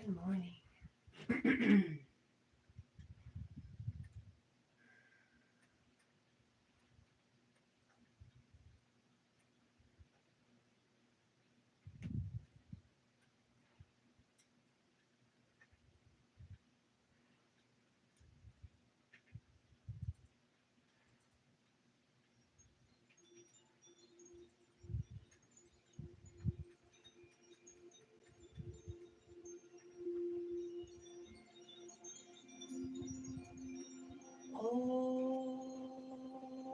Good morning. Oh,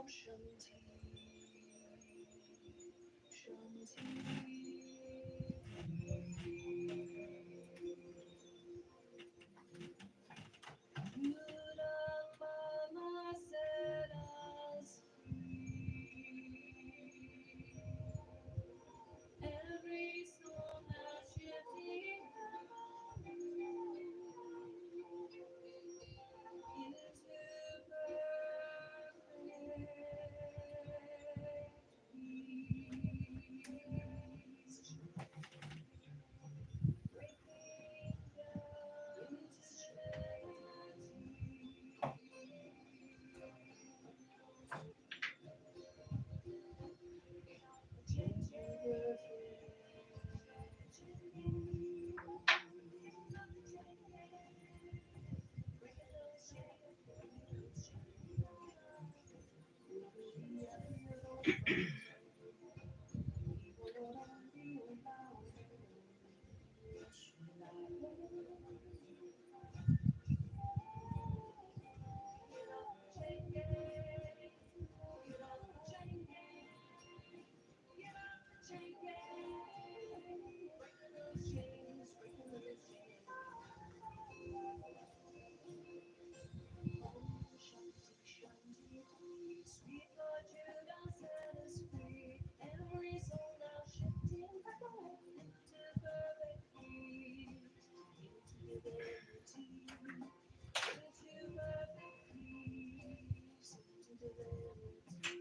Shanti, Shanti. Mama set us free. Every soul now shifting into perfect peace. Breaking down into Sweet Lord, you done set us free. Every soul now shifting into perfect peace, into divinity, into perfect peace, into divinity.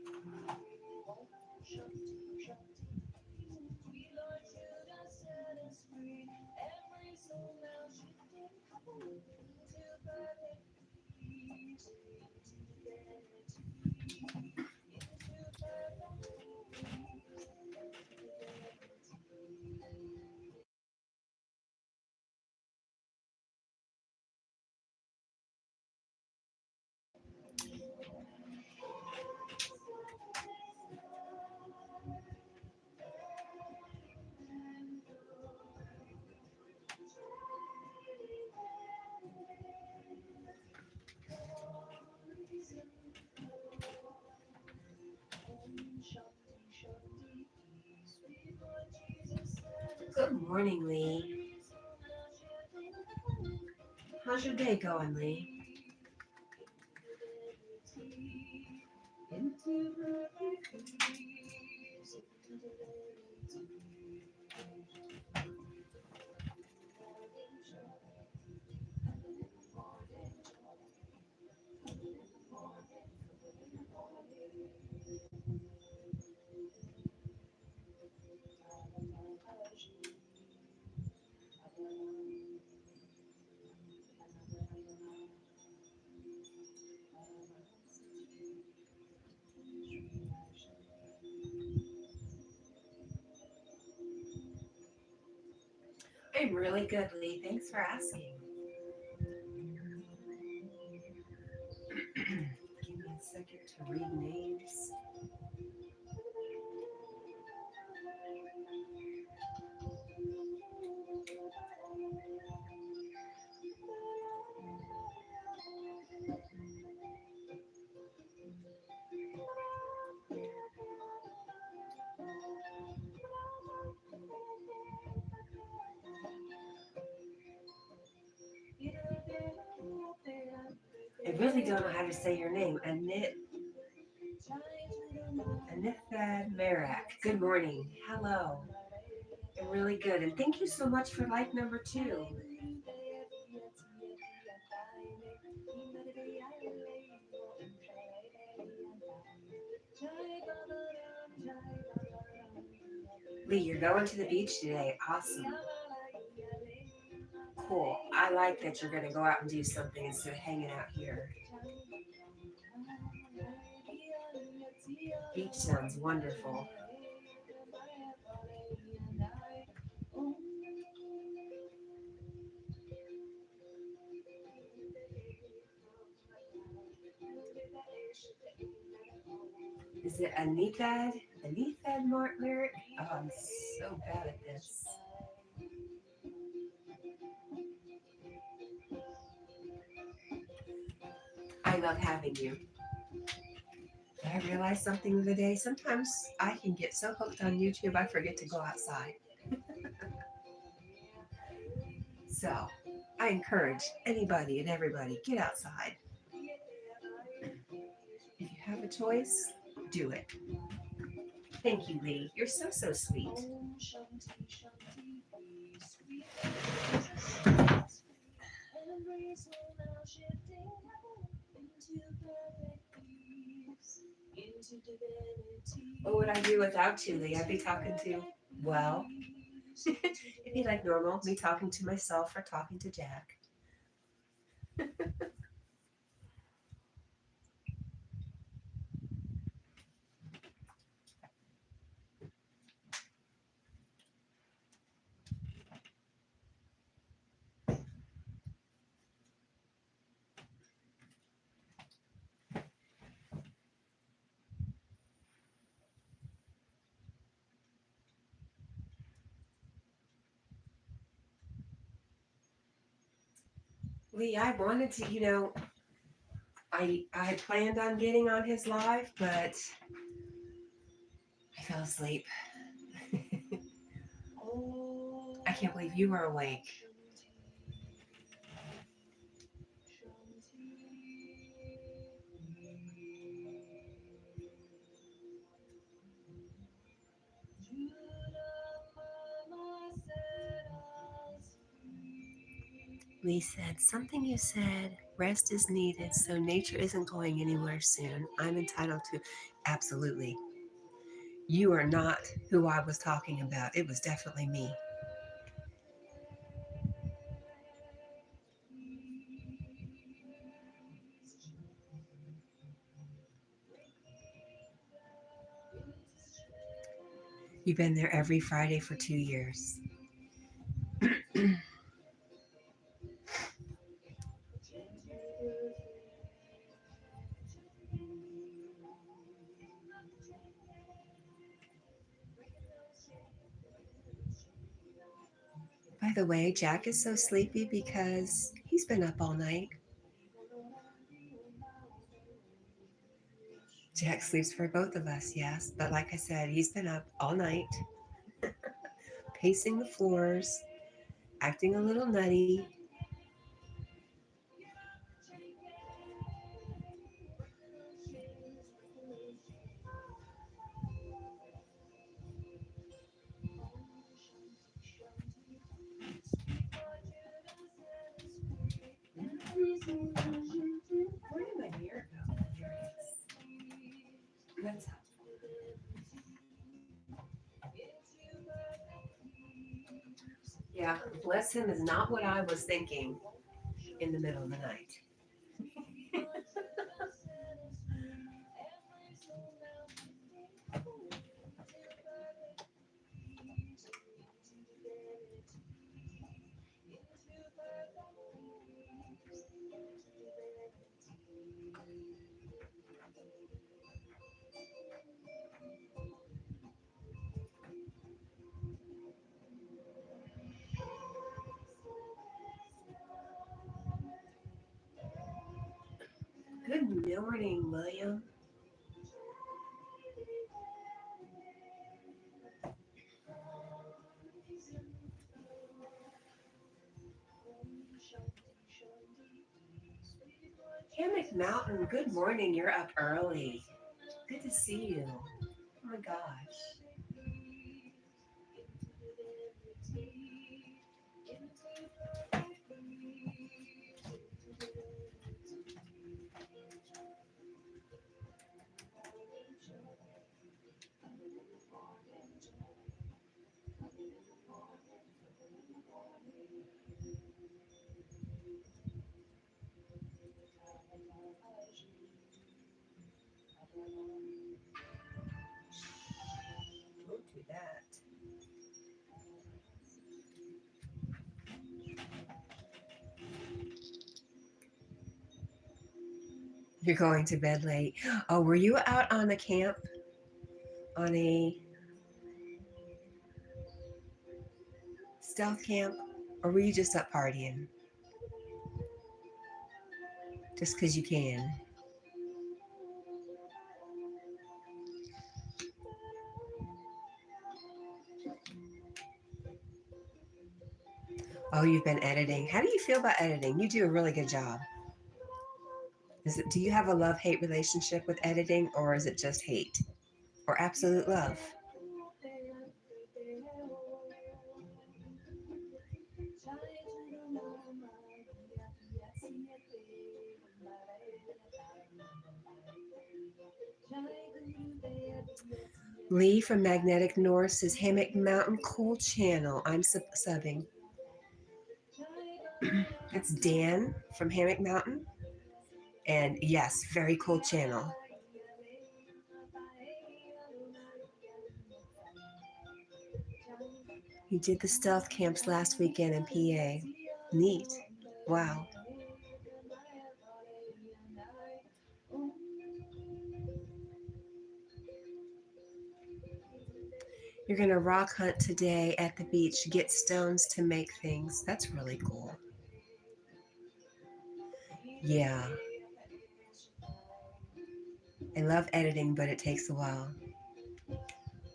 Om Shanti Shanti. Sweet Lord, you done set us free. Every soul now shifting into perfect peace, into divinity. Good morning, Lee. How's your day going, Lee? I'm really good, Lee. Thanks for asking. Give me a second to read names. I really don't know how to say your name. Anithad Merak. Good morning. Hello. I'm really good. And thank you so much for like number 2. Lee, you're going to the beach today. Awesome. cool. I like that you're going to go out and do something instead of hanging out here. Beach sounds wonderful. Is it Anithad? Anithad lyric? Oh, I'm so bad at this. I love having you. I realized something the other day. Sometimes I can get so hooked on YouTube, I forget to go outside. So I encourage anybody and everybody, get outside. If you have a choice, do it. Thank you, Lee. You're so, so sweet. What would I do without you, Lee? I'd be talking to, well, it'd be like normal, me talking to myself or talking to Jack. Lee, I wanted to, I planned on getting on his live, but I fell asleep. I can't believe you were awake. Lee said, something you said, rest is needed, so nature isn't going anywhere soon. I'm entitled to, absolutely. You are not who I was talking about. It was definitely me. You've been there every Friday for 2 years. By the way, Jack is so sleepy because he's been up all night. Jack sleeps for both of us, yes. But like I said, he's been up all night, pacing the floors, acting a little nutty. Where did my mirror go? Here it is. That's helpful. Yeah, bless him is not what I was thinking in the middle of the night. Good morning, William. Hammock Mountain, good morning. You're up early. Good to see you. Oh my gosh. Don't do that. You're going to bed late. Oh, were you out on a camp? On a stealth camp? Or were you just up partying? Just because you can. Oh, you've been editing. How do you feel about editing? You do a really good job. Do you have a love-hate relationship with editing, or is it just hate? Or absolute love? Lee from Magnetic North says, Hammock Mountain, cool channel. I'm subbing. It's Dan from Hammock Mountain. And yes, very cool channel. You did the stealth camps last weekend in PA. Neat. Wow. You're going to rock hunt today at the beach, get stones to make things. That's really cool. Yeah. I love editing, but it takes a while.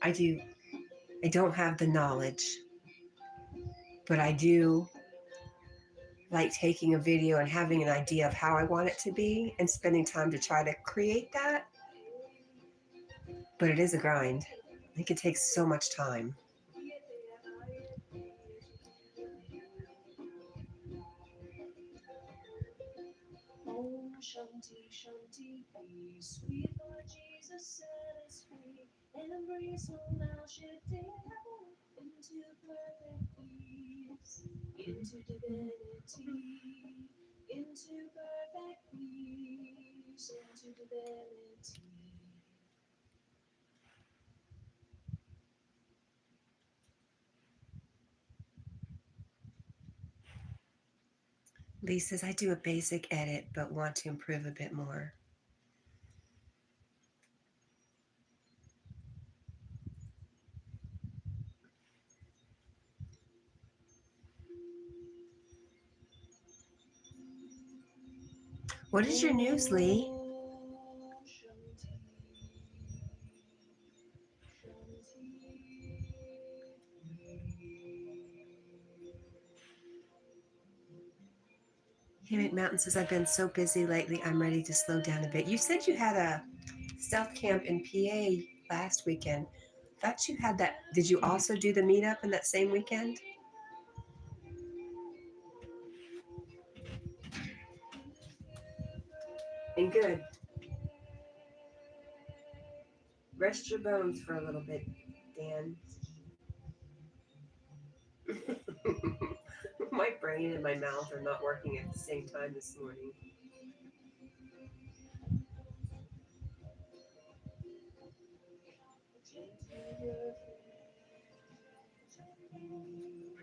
I don't have the knowledge, but I do like taking a video and having an idea of how I want it to be and spending time to try to create that. But it is a grind. I think it takes so much time. Shanti, Shanti, peace. Sweet Lord Jesus set us free. And embrace all now shifting into perfect peace, into divinity, into perfect peace, into divinity. Lee says, I do a basic edit, but want to improve a bit more. What is your news, Lee? Hammock Mountain says, I've been so busy lately, I'm ready to slow down a bit. You said you had a stealth camp in PA last weekend. Thought you had that. Did you also do the meetup in that same weekend? And good. Rest your bones for a little bit, Dan. My brain and my mouth are not working at the same time this morning.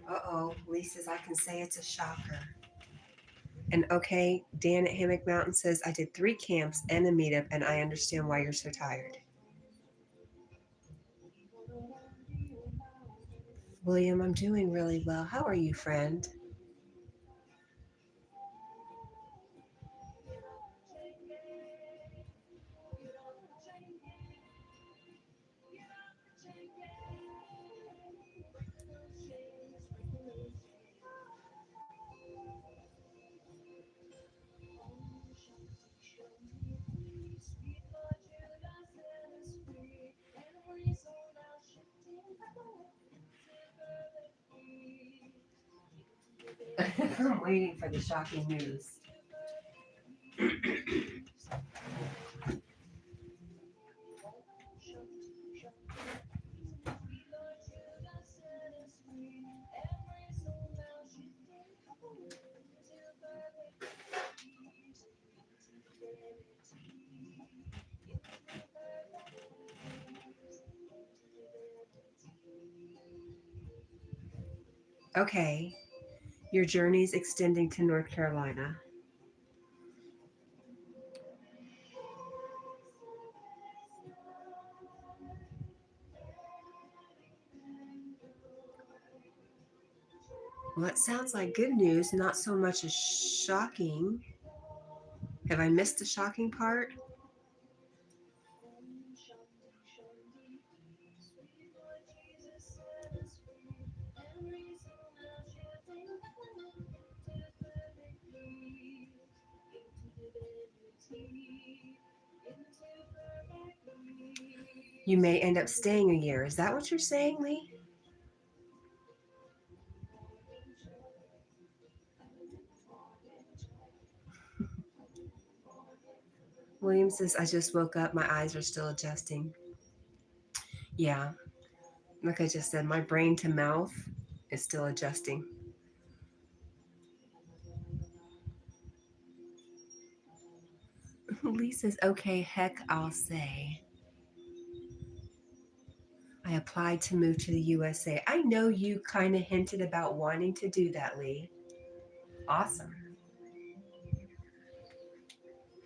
Uh-oh, Lee says, I can say it's a shocker. And okay, Dan at Hammock Mountain says, I did 3 camps and a meetup, and I understand why you're so tired. William, I'm doing really well. How are you, friend? I'm waiting for the shocking news. Okay, your journey's extending to North Carolina. Well, it sounds like good news, not so much as shocking. Have I missed the shocking part? Shanti, Shanti, peace. Sweet Lord Jesus set us free. Every soul now shifting heaven into perfect peace. Into divinity. Into perfect You peace. may end up staying a year. Is that what you're saying, Lee? William says, I just woke up. My eyes are still adjusting. Yeah, like I just said, my brain to mouth is still adjusting. Lee says, okay, heck, I'll say. I applied to move to the USA. I know you kind of hinted about wanting to do that, Lee. Awesome.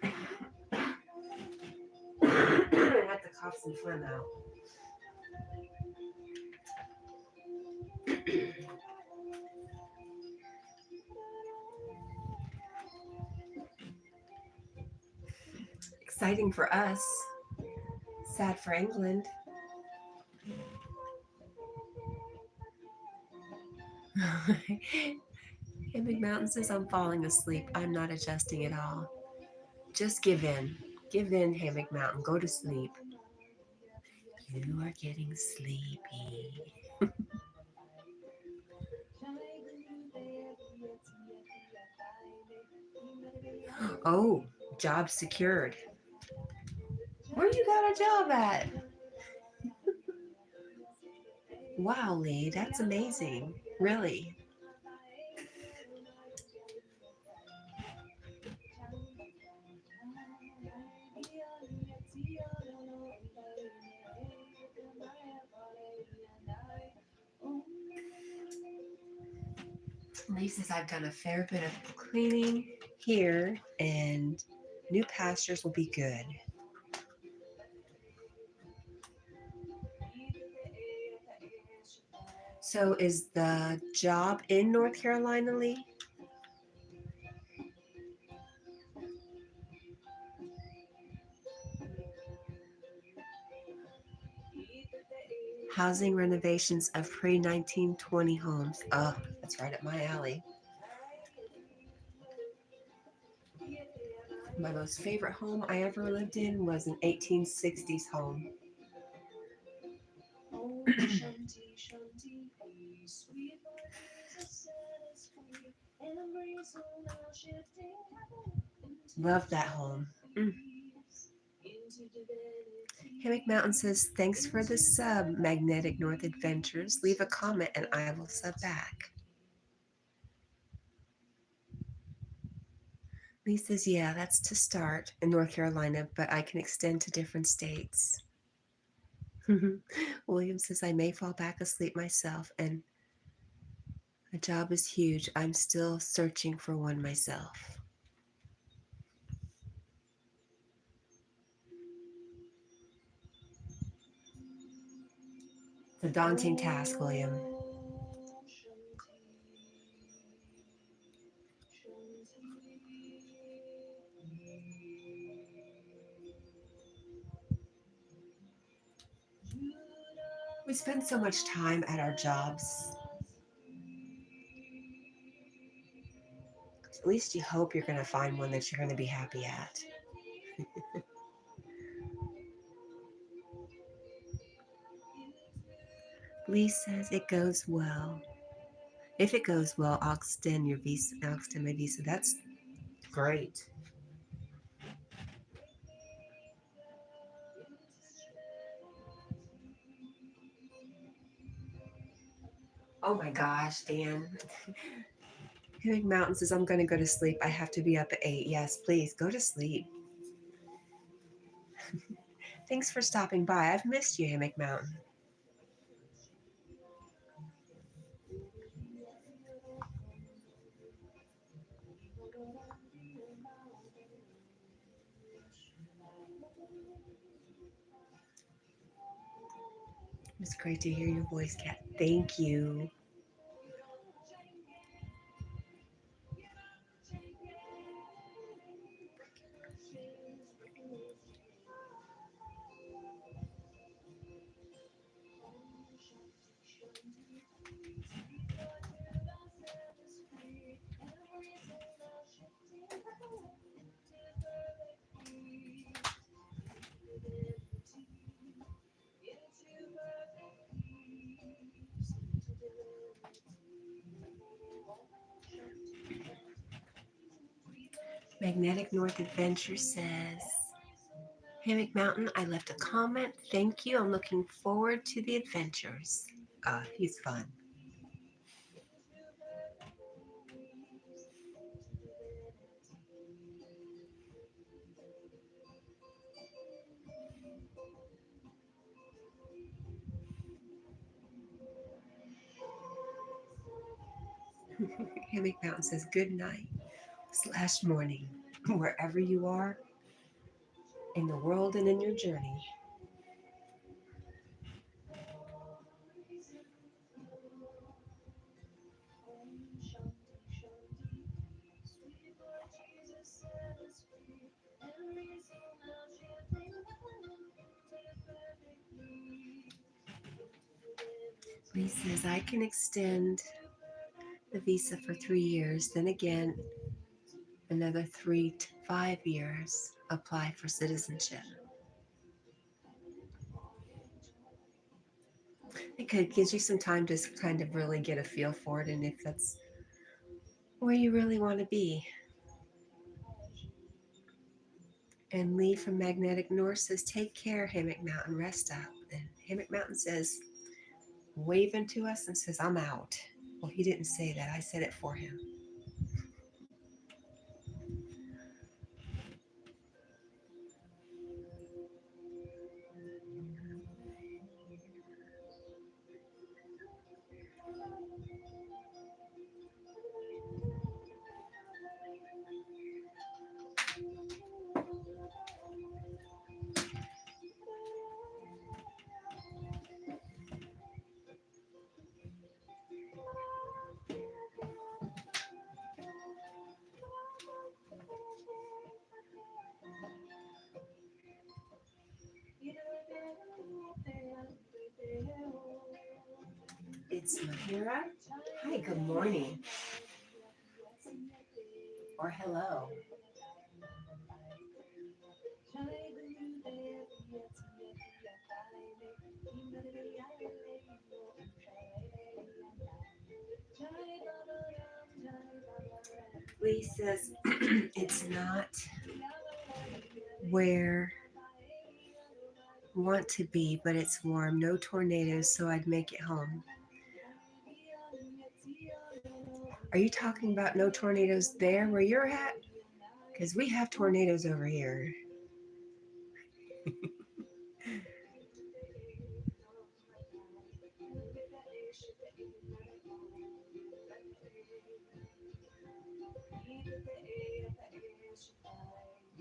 I had to cough some phlegm out. Exciting for us. Sad for England. Big Mountain says, I'm falling asleep. I'm not adjusting at all. Just give in. Give in, Hammock Mountain. Go to sleep. You are getting sleepy. Oh, job secured. Where you got a job at? Wow, Lee, that's amazing. Really. Lee says, I've done a fair bit of cleaning here, and new pastures will be good. So, is the job in North Carolina, Lee? Housing renovations of pre 1920 homes. Oh, that's right up my alley. My most favorite home I ever lived in was an 1860s home. Oh, Shanti, Shanti, peace. Sweet Lord Jesus set us free. Every soul now shifting heaven into Love that home. peace. Into divinity. Hammock Mountain says, thanks for the sub, Magnetic North Adventures. Leave a comment and I will sub back. Lee says, yeah, that's to start in North Carolina, but I can extend to different states. William says, I may fall back asleep myself, and a job is huge. I'm still searching for one myself. It's a daunting task, William. We spend so much time at our jobs. At least you hope you're going to find one that you're going to be happy at. Lee says it goes well. If it goes well, I'll extend your visa. I'll extend my visa. That's great. Oh my gosh, Dan. Hammock Mountain says, I'm going to go to sleep. I have to be up at 8. Yes, please, go to sleep. Thanks for stopping by. I've missed you, Hammock Mountain. It's great to hear your voice, Cat. Thank you. Magnetic North Adventure says, Hammock Mountain, I left a comment. Thank you. I'm looking forward to the adventures. He's fun. Hammock Mountain says, good night / morning, wherever you are in the world and in your journey. Lee says, I can extend the visa for 3 years, then again, another 3 to 5 years, apply for citizenship. It could gives you some time to kind of really get a feel for it and if that's where you really want to be. And Lee from Magnetic North says, take care, Hammock Mountain, rest up. And Hammock Mountain says, waving to us and says, I'm out. Well, he didn't say that. I said it for him. It's Mahira. Hi, good morning. Or hello. Lee says, it's not where I want to be, but it's warm. No tornadoes, so I'd make it home. Are you talking about no tornadoes there where you're at? Because we have tornadoes over here.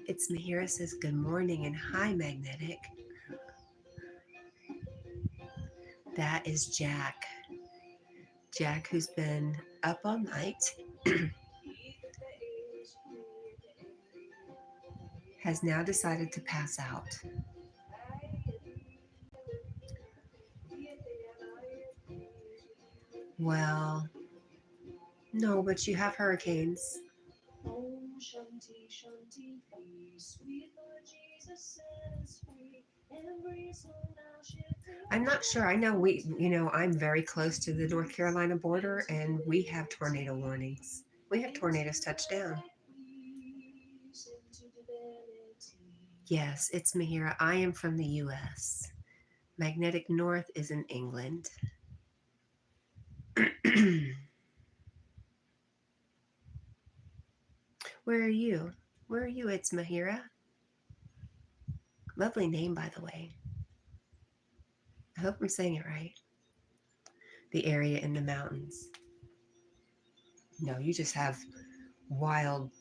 It's Mahira says, good morning and hi, Magnetic. That is Jack. Jack, who's been up all night, has now decided to pass out. Well, no, but you have hurricanes. I'm not sure. I know I'm very close to the North Carolina border and we have tornado warnings. We have tornadoes touch down. Yes, it's Mahira. I am from the US. Magnetic North is in England. Where are you? Where are you? It's Mahira. Lovely name, by the way. I hope I'm saying it right. The area in the mountains. No, you just have wild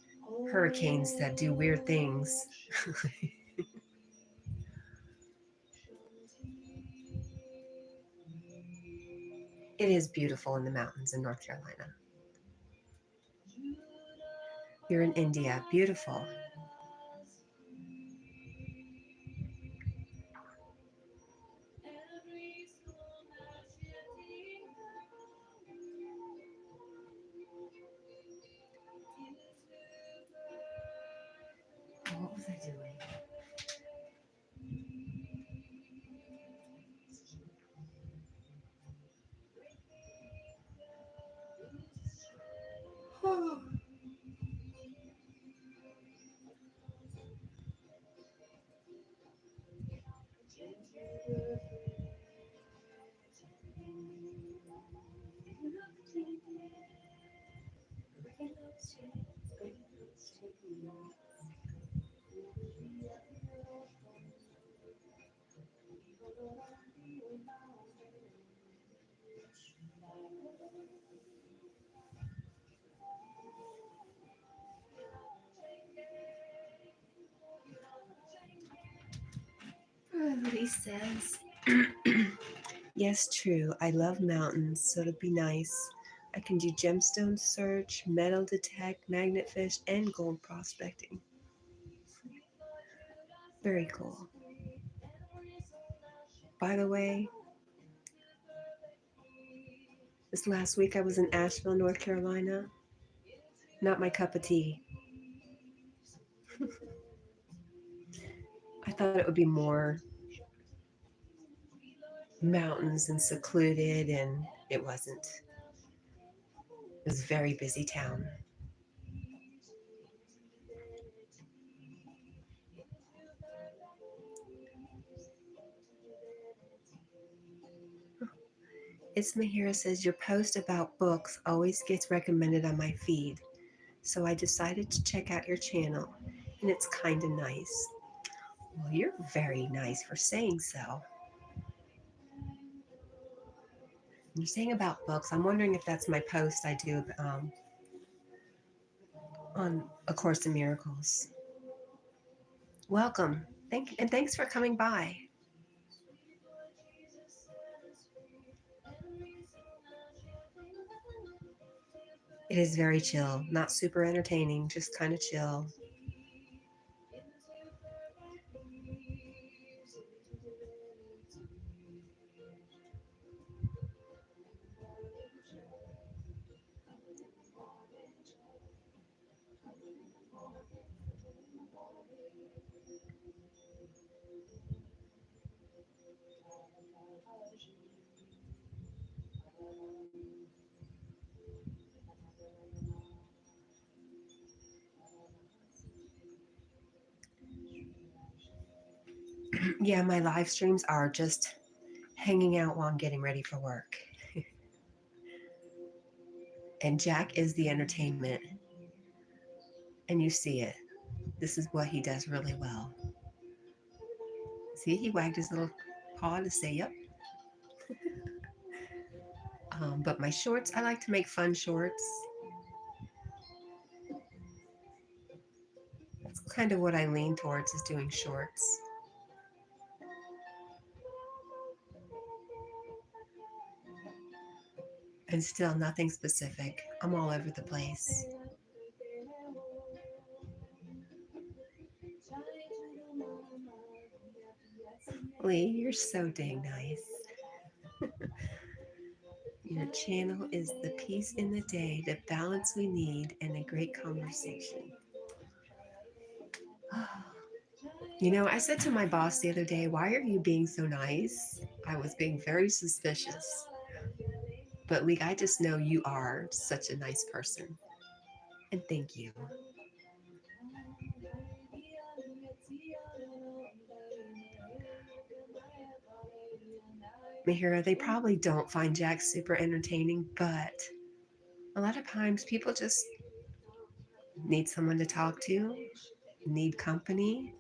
hurricanes that do weird things. It is beautiful in the mountains in North Carolina. You're in India. Beautiful. Oh, what was I doing? Oh. Lee says, yes, true. I love mountains, so it'll be nice. I can do gemstone search, metal detect, magnet fish, and gold prospecting. Very cool. By the way, this last week I was in Asheville, North Carolina. Not my cup of tea. I thought it would be more mountains and secluded, and it wasn't. It was a very busy town. It's Mahira says your post about books always gets recommended on my feed, so I decided to check out your channel, and it's kind of nice. Well, you're very nice for saying so. You're saying about books. I'm wondering if that's my post I do on A Course in Miracles. Welcome. Thanks for coming by. It is very chill, not super entertaining, just kind of chill. Yeah, my live streams are just hanging out while I'm getting ready for work. And Jack is the entertainment. And you see it. This is what he does really well. See, he wagged his little paw to say, yep. But my shorts, I like to make fun shorts. That's kind of what I lean towards, is doing shorts. And still nothing specific. I'm all over the place. Lee, you're so dang nice. Your channel is the peace in the day, the balance we need, and a great conversation. You know, I said to my boss the other day, why are you being so nice? I was being very suspicious. But Lee, I just know you are such a nice person. And thank you. Mahira, they probably don't find Jack super entertaining, but a lot of times people just need someone to talk to, need company.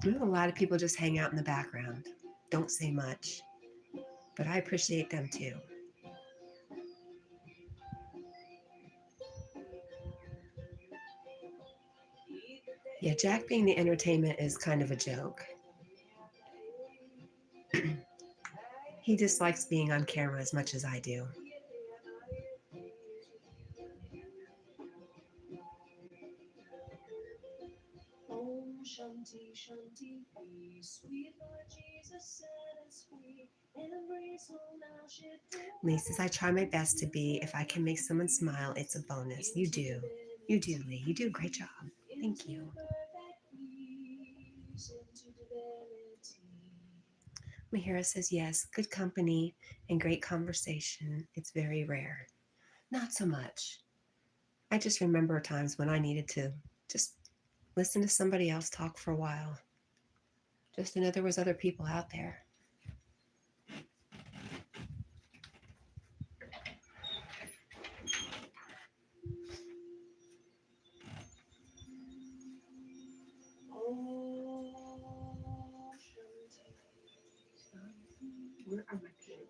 A lot of people just hang out in the background, don't say much, but I appreciate them too. Yeah, Jack being the entertainment is kind of a joke. He dislikes being on camera as much as I do. Om Shanti Shanti Peace. Sweet Lord Jesus set us free. Embrace all now shifting. Lee says, I try my best to be. If I can make someone smile, it's a bonus. You do. You do, Lee. You do a great job. Thank you. Perfect peace into divinity. Mahira says, yes, good company and great conversation. It's very rare. Not so much. I just remember times when I needed to just listen to somebody else talk for a while. Just to know there was other people out there. Om Shanti. Where are my kids?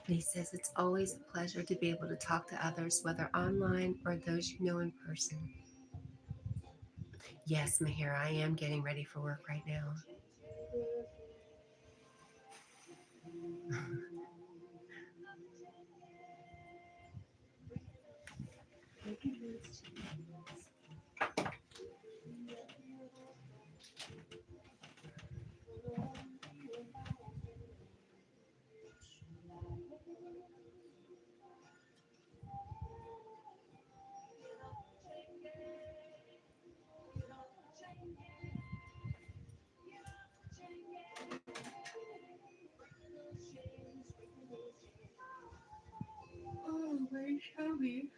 Lee says, it's always a pleasure to be able to talk to others, whether online or those you know in person. Yes, Mahira, I am getting ready for work right now. Oh, my tummy.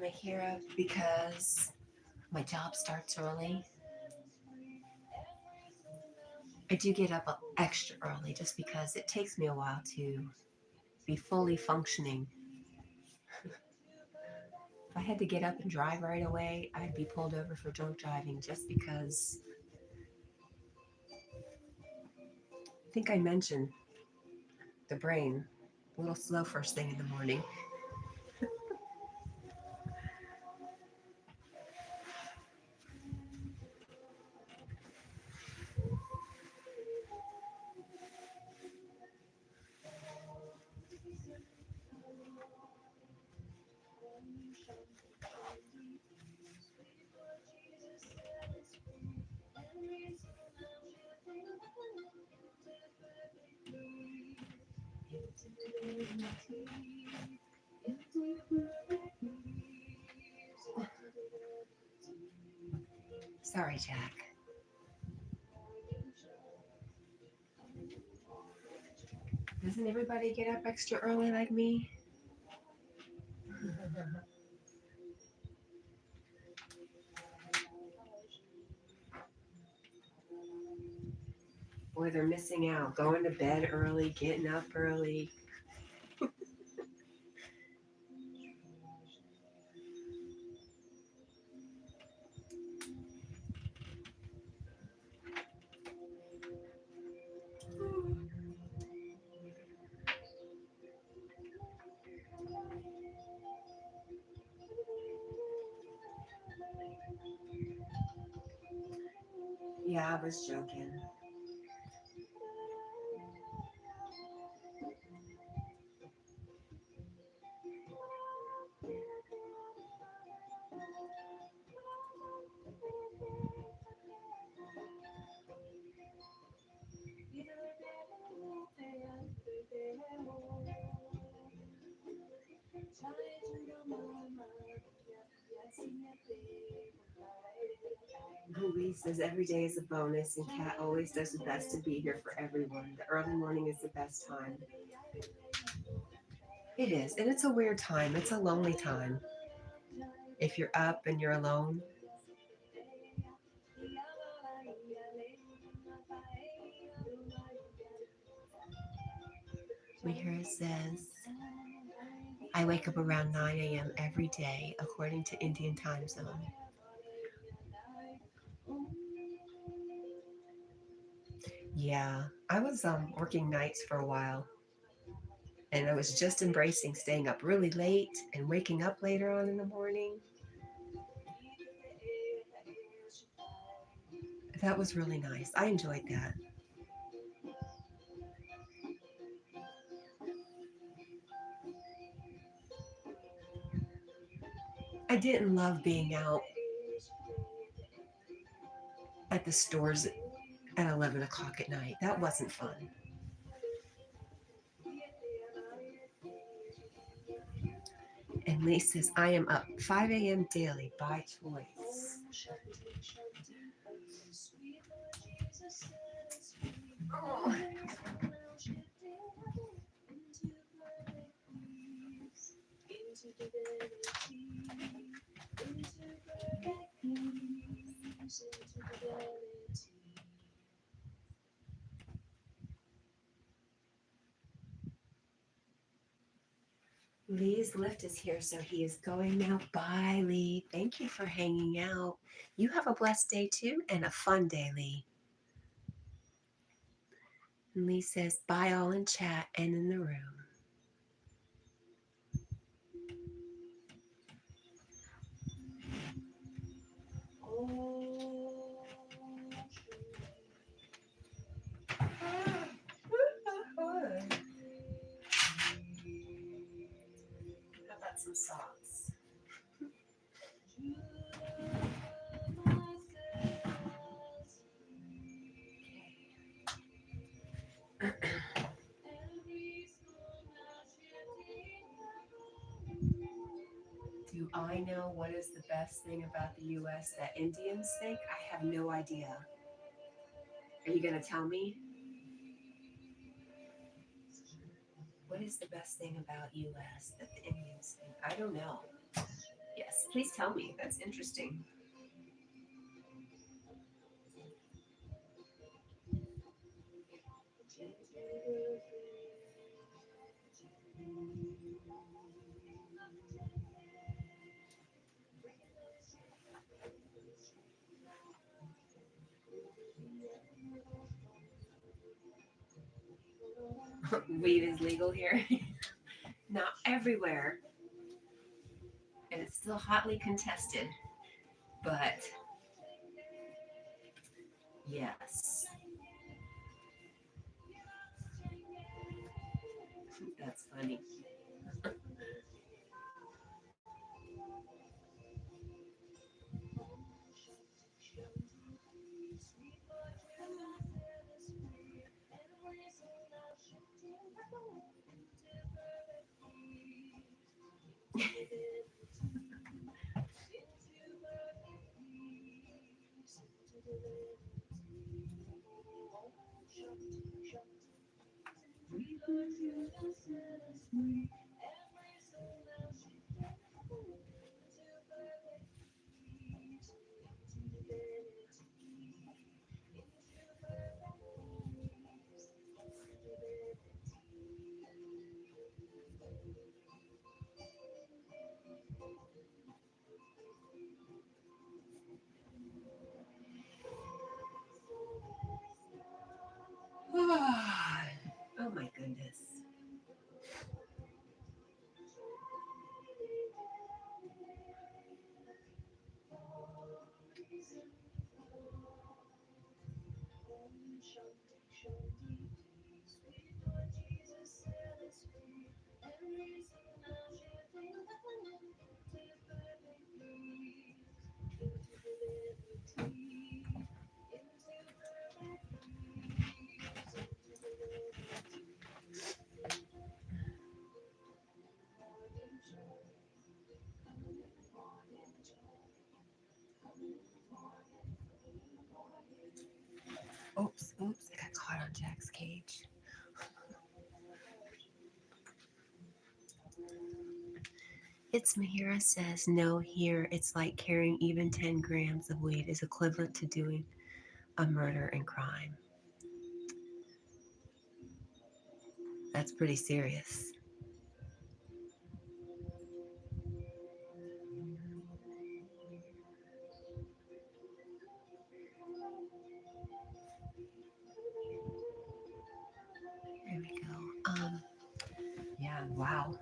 Mahira, because my job starts early, I do get up extra early just because it takes me a while to be fully functioning. If I had to get up and drive right away, I'd be pulled over for drunk driving just because I think I mentioned the brain a little slow first thing in the morning. Sorry, Jack. Doesn't everybody get up extra early like me? Boy, they're missing out. Going to bed early, getting up early. Yeah, I was joking. Lee says every day is a bonus, and Kat always does the best to be here for everyone. The early morning is the best time. It is, and it's a weird time. It's a lonely time. If you're up and you're alone, we hear it says, I wake up around 9 a.m. every day according to Indian time zone. Yeah, I was working nights for a while, and I was just embracing staying up really late and waking up later on in the morning. That was really nice. I enjoyed that. I didn't love being out at the stores at 11 o'clock at night. That wasn't fun. And Lee says, I am up 5 a.m. daily by choice. Oh. Lee's lift is here, so he is going now. Bye, Lee. Thank you for hanging out. You have a blessed day too, and a fun day, Lee. And Lee says, bye all in chat and in the room. How about some socks? Do I know what is the best thing about the US that Indians think? I have no idea. Are you going to tell me? What is the best thing about US that the Indians think? I don't know. Yes, please tell me. That's interesting. Weed is legal here. Not everywhere, and it's still hotly contested. But yes, that's funny. Oh my goodness. cage. It's Mahira says, no, here it's like carrying even 10 grams of weed is equivalent to doing a murder and crime. That's pretty serious. There we go. Yeah, wow.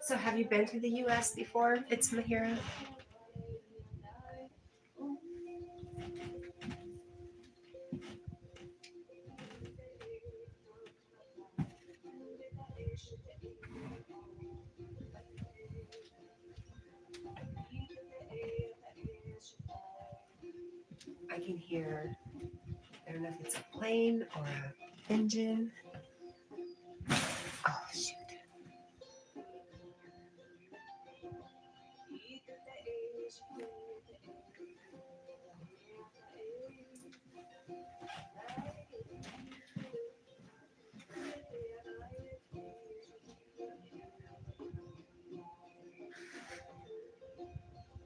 So, have you been to the U.S. before? It's Mahira. I can hear. I don't know if it's a plane or a engine. Oh shoot!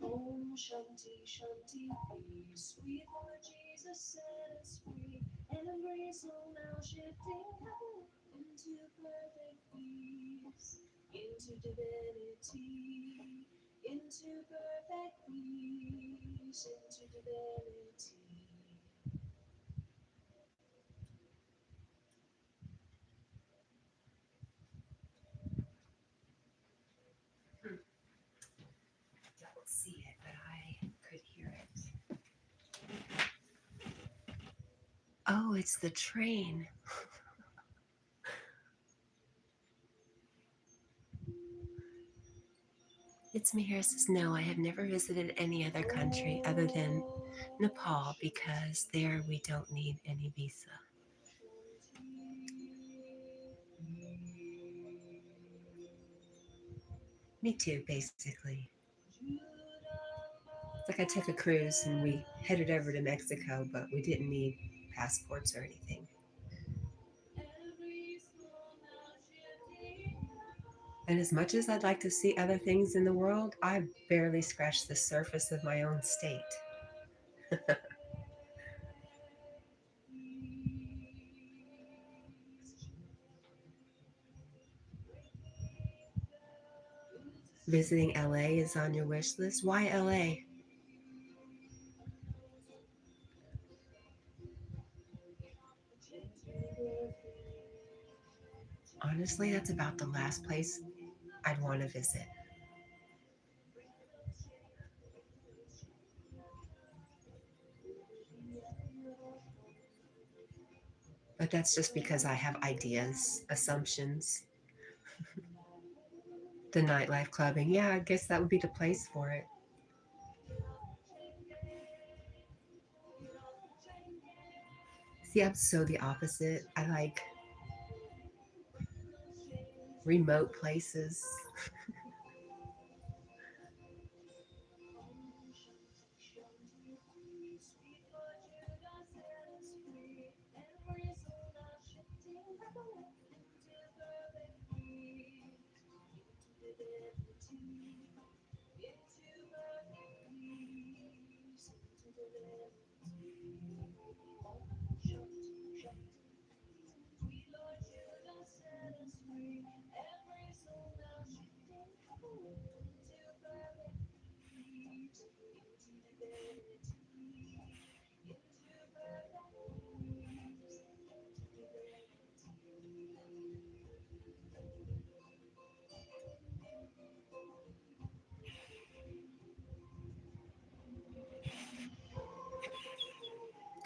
Om Shanti Shanti Peace. Sweet Lord Jesus set us free, and embrace all now shifting heaven into perfect peace, into divinity, into perfect peace, into divinity. Don't see it, but I could hear it. Oh, it's the train. It's Mahira says, no, I have never visited any other country other than Nepal because there we don't need any visa. Me too, basically. It's like I took a cruise and we headed over to Mexico, but we didn't need passports or anything. And as much as I'd like to see other things in the world, I barely scratched the surface of my own state. Visiting LA is on your wish list. Why LA? Honestly, that's about the last place I'd want to visit. But that's just because I have ideas, assumptions. The nightlife clubbing, yeah, I guess that would be the place for it. See, I'm so the opposite. I like remote places.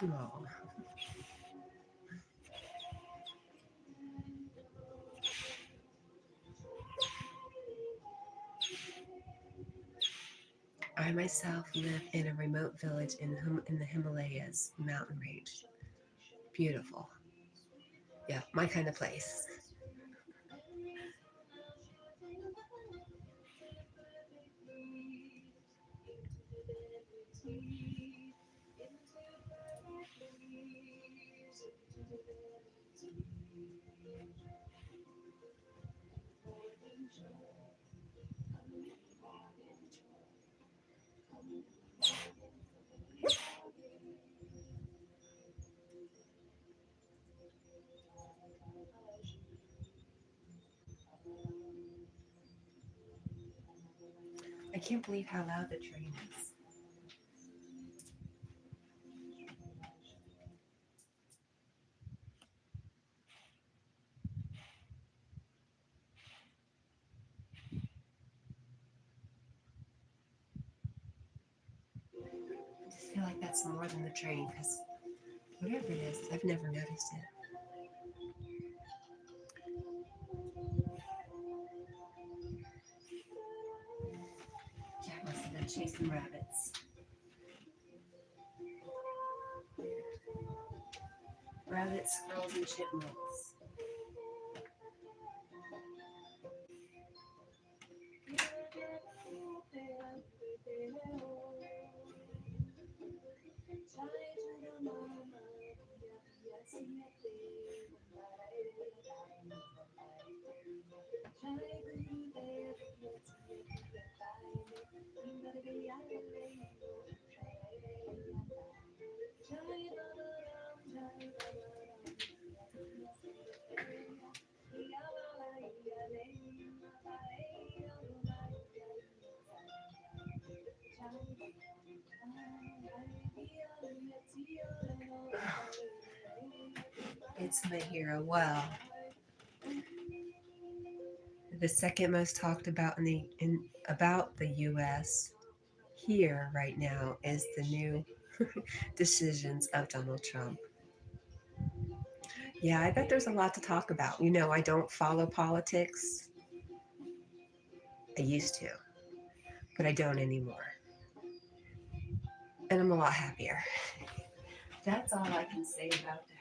Oh, I myself live in a remote village in the Himalayas mountain range. Beautiful. Yeah, my kind of place. Memories are now shifting into perfect dreams, into divinity, into perfect dreams, into divinity. Morning joy, come morning joy, come morning I can't believe how loud the train is. I just feel like that's more than the train because whatever it is, I've never noticed it. Jack must have been chasing rabbits. Rabbits, squirrels, and chipmunks. It's Mahira. Well, the second most talked about in about the U.S. here right now is the new decisions of Donald Trump. Yeah, I bet there's a lot to talk about. You know, I don't follow politics. I used to, but I don't anymore. And I'm a lot happier. That's all I can say about that.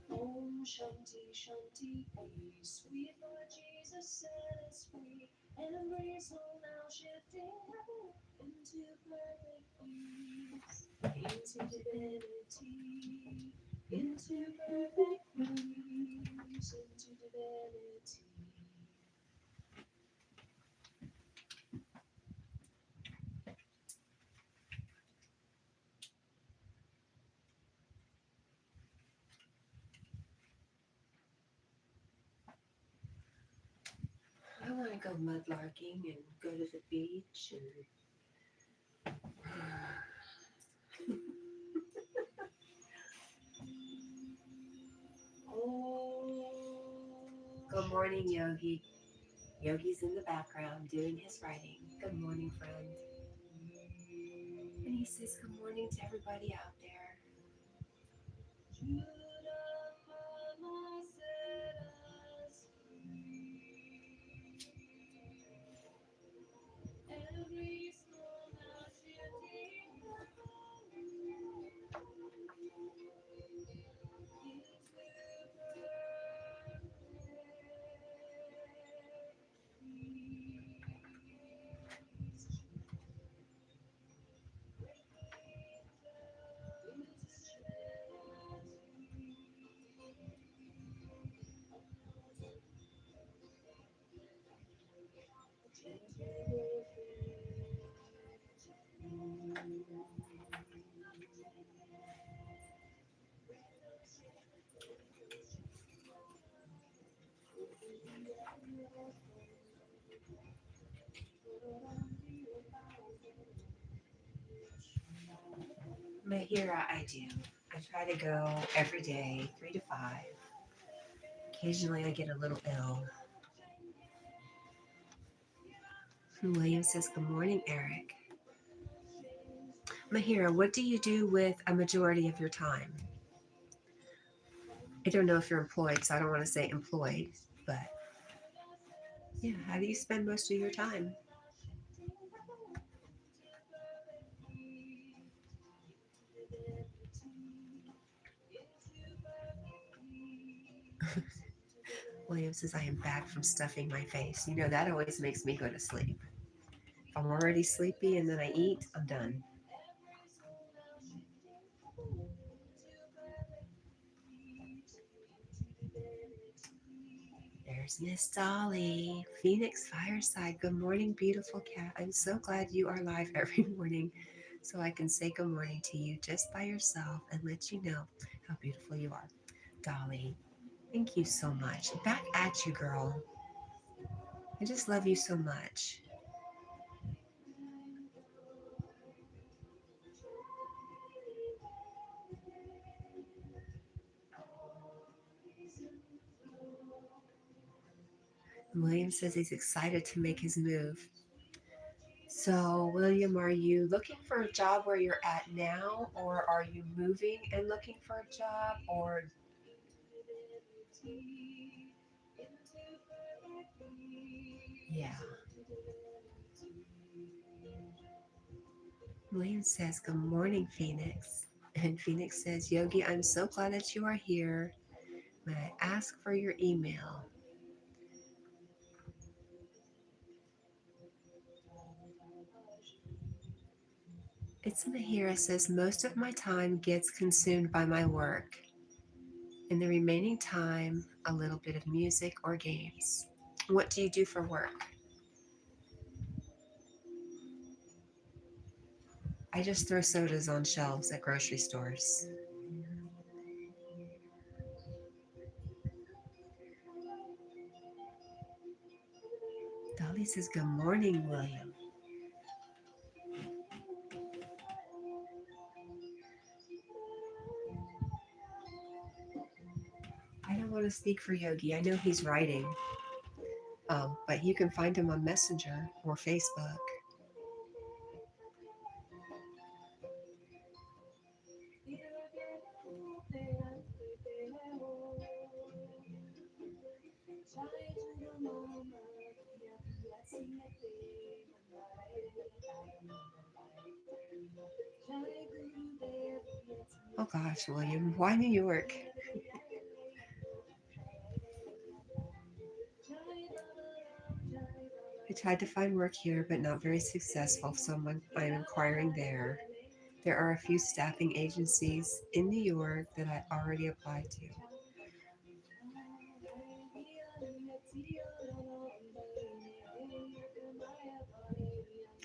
Om Shanti Shanti Peace. Sweet Lord Jesus set us free, and embrace all now shifting heaven into perfect peace, into divinity, into perfect peace, into divinity. I want to go mudlarking and go to the beach and good morning, Yogi. Yogi's in the background doing his writing. Good morning, friend. And he says good morning to everybody out there. Judah Mama set us free. Every soul now shifting Mahira, I do. I try to go every day, 3 to 5. Occasionally I get a little ill. William says, good morning, Eric. Mahira, what do you do with a majority of your time? I don't know if you're employed, so I don't want to say employed, but yeah, how do you spend most of your time? William says, I am back from stuffing my face. You know, that always makes me go to sleep. If I'm already sleepy and then I eat, I'm done. There's Miss Dolly. Phoenix Fireside. Good morning, beautiful cat. I'm so glad you are live every morning so I can say good morning to you just by yourself and let you know how beautiful you are. Dolly, thank you so much. Back at you, girl. I just love you so much. William says he's excited to make his move. So, William, are you looking for a job where you're at now, or are you moving and looking for a job, or yeah. William says, good morning, Phoenix. And Phoenix says, Yogi, I'm so glad that you are here. May I ask for your email? It's Mahira says, most of my time gets consumed by my work. In the remaining time, a little bit of music or games. What do you do for work? I just throw sodas on shelves at grocery stores. Dolly says, good morning, William. I don't want to speak for Yogi. I know he's writing, but you can find him on Messenger or Facebook. Oh gosh, William, why New York? I tried to find work here, but not very successful, so I'm inquiring there. There are a few staffing agencies in New York that I already applied to.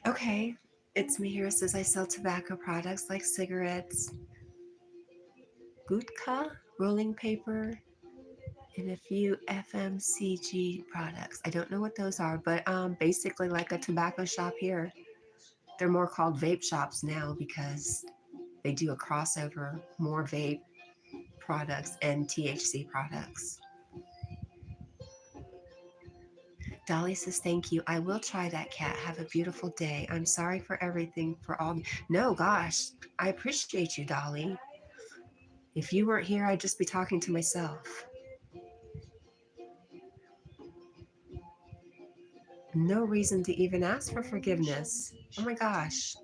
Okay, it's me here. It says I sell tobacco products like cigarettes, gutka, rolling paper, and a few FMCG products. I don't know what those are, but basically like a tobacco shop here. They're more called vape shops now because they do a crossover, more vape products and THC products. Dolly says, thank you. I will try that, cat. Have a beautiful day. I'm sorry for everything, for all. No, gosh, I appreciate you, Dolly. If you weren't here, I'd just be talking to myself. No reason to even ask for forgiveness. Oh my gosh.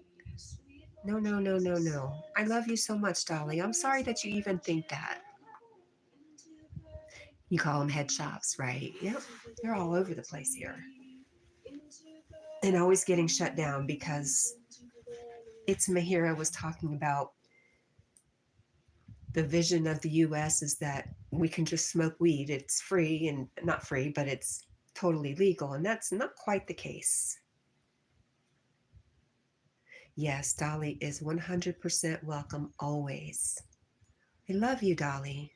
No, no, no, no, no. I love you so much, Dolly. I'm sorry that you even think that. You call them head shops, right? Yep. They're all over the place here. And always getting shut down because it's Mahira was talking about the vision of the US is that we can just smoke weed. It's free and not free, but it's totally legal. And that's not quite the case. Yes, Dolly is 100% welcome always. I love you, Dolly.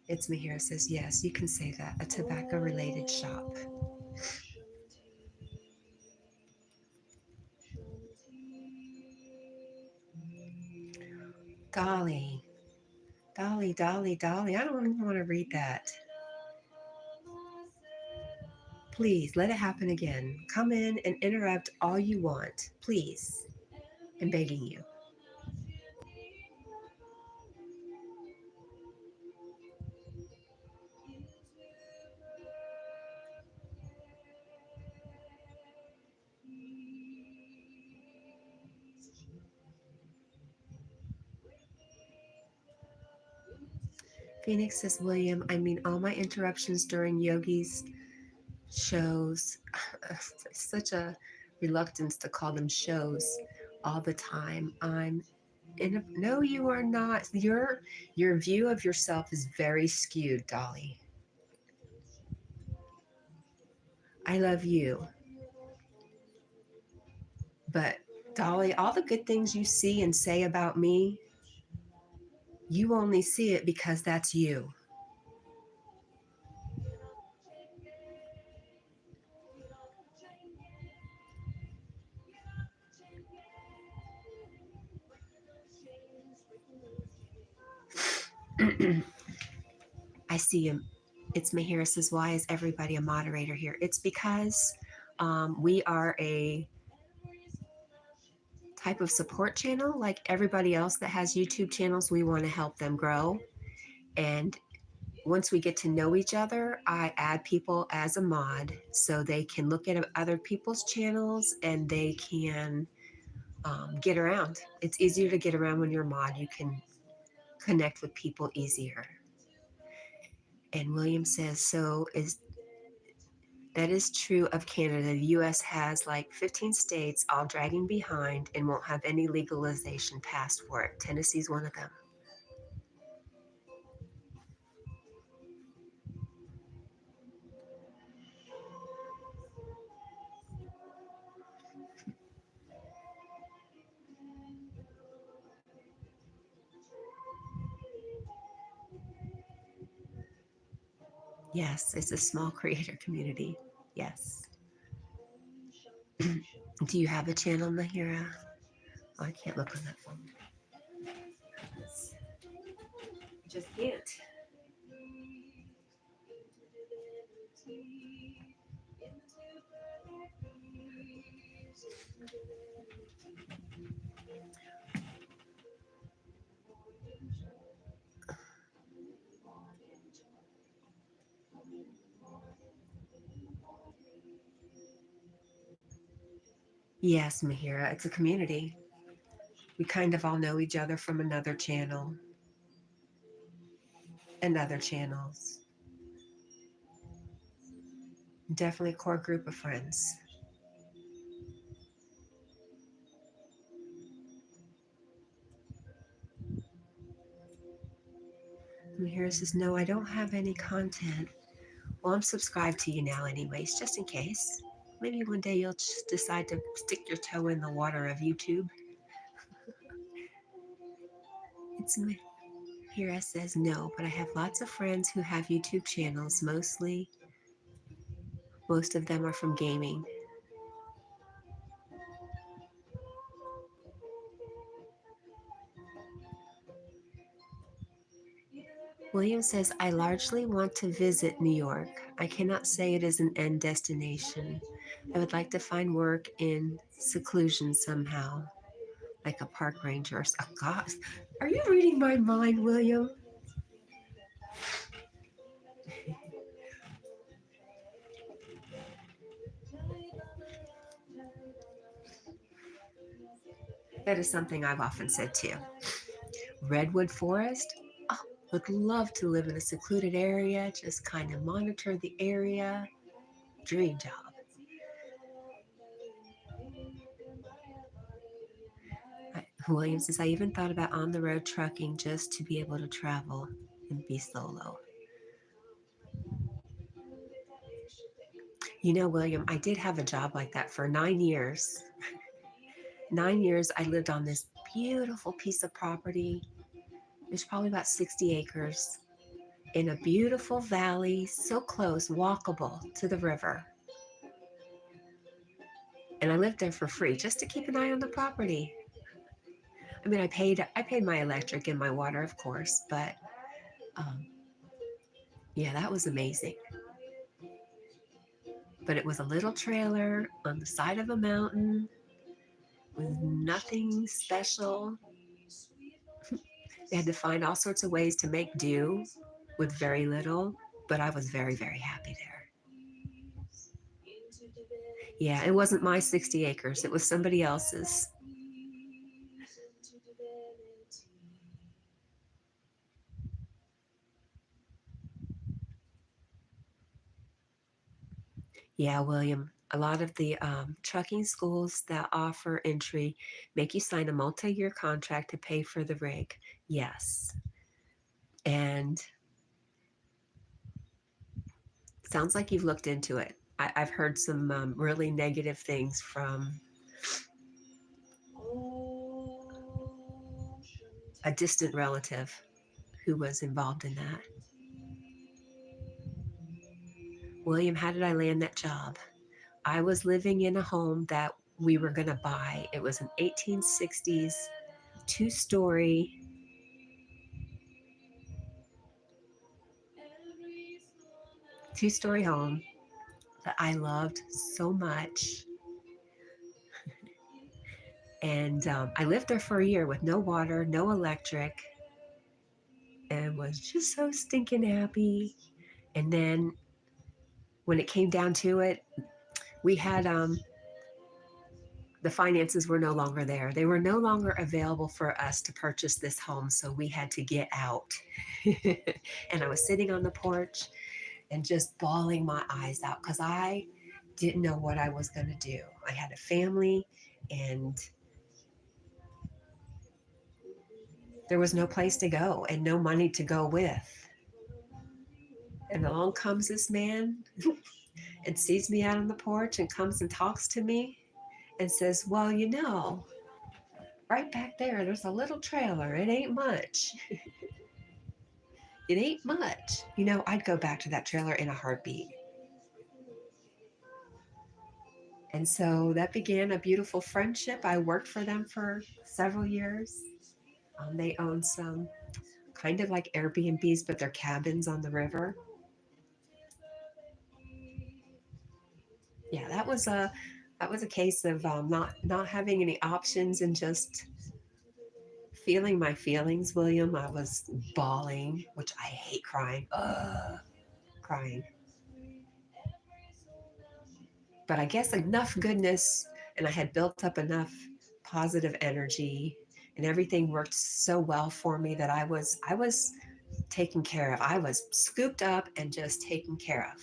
It's Mahira says, yes, you can say that. A tobacco related shop. Dolly, Dolly, Dolly, Dolly. I don't even want to read that. Please let it happen again. Come in and interrupt all you want. Please. I'm begging you. Phoenix says, William, I mean, all my interruptions during Yogi's shows, such a reluctance to call them shows all the time. No, you are not. Your view of yourself is very skewed, Dolly. I love you. But Dolly, all the good things you see and say about me, you only see it because that's you. I see him. It's Mahira says, why is everybody a moderator here? It's because we are a type of support channel like everybody else that has YouTube channels. We want to help them grow. And once we get to know each other, I add people as a mod so they can look at other people's channels and they can get around. It's easier to get around when you're a mod. You can connect with people easier. And William says, so is that is true of Canada. The US has like 15 states all dragging behind and won't have any legalization passed for it. Tennessee's one of them. Yes, it's a small creator community. Yes. Do you have a channel, Mahira? Oh, I can't look on that phone. I just can't. Yes, Mahira, it's a community. We kind of all know each other from another channel and other channels. Definitely a core group of friends. Mahira says, no, I don't have any content. Well, I'm subscribed to you now anyways, just in case. Maybe one day you'll just decide to stick your toe in the water of YouTube. It's Mahira says, no, but I have lots of friends who have YouTube channels. Most of them are from gaming. William says, I largely want to visit New York. I cannot say it is an end destination. I would like to find work in seclusion somehow, like a park ranger. Oh, gosh, are you reading my mind, William? That is something I've often said too. Redwood Forest? Oh, would love to live in a secluded area, just kind of monitor the area. Dream job. William says, I even thought about on the road trucking just to be able to travel and be solo. You know, William, I did have a job like that for 9 years. 9 years I lived on this beautiful piece of property. There's probably about 60 acres in a beautiful valley, so close, walkable to the river. And I lived there for free just to keep an eye on the property. I mean, I paid my electric and my water, of course, but um, yeah, that was amazing. But it was a little trailer on the side of a mountain with nothing special. They had to find all sorts of ways to make do with very little, but I was very, very happy there. Yeah, it wasn't my 60 acres, it was somebody else's. Yeah, William, a lot of the trucking schools that offer entry make you sign a multi year contract to pay for the rig. Yes. And sounds like you've looked into it. I've heard some really negative things from a distant relative who was involved in that. William, how did I land that job? I was living in a home that we were going to buy. It was an 1860s two-story two-story home that I loved so much. And I lived there for a year with no water, no electric, and was just so stinking happy. And then when it came down to it, we had the finances were no longer there. They were no longer available for us to purchase this home, so we had to get out. And I was sitting on the porch and just bawling my eyes out because I didn't know what I was going to do. I had a family and there was no place to go and no money to go with. And along comes this man and sees me out on the porch and comes and talks to me and says, well, you know, right back there, there's a little trailer. It ain't much. It ain't much. You know, I'd go back to that trailer in a heartbeat. And so that began a beautiful friendship. I worked for them for several years. They own some kind of like Airbnbs, but they're cabins on the river. Yeah, that was a case of not having any options and just feeling my feelings, William. I was bawling, which I hate crying. Ugh, crying. But I guess enough goodness, and I had built up enough positive energy, and everything worked so well for me that I was taken care of. I was scooped up and just taken care of.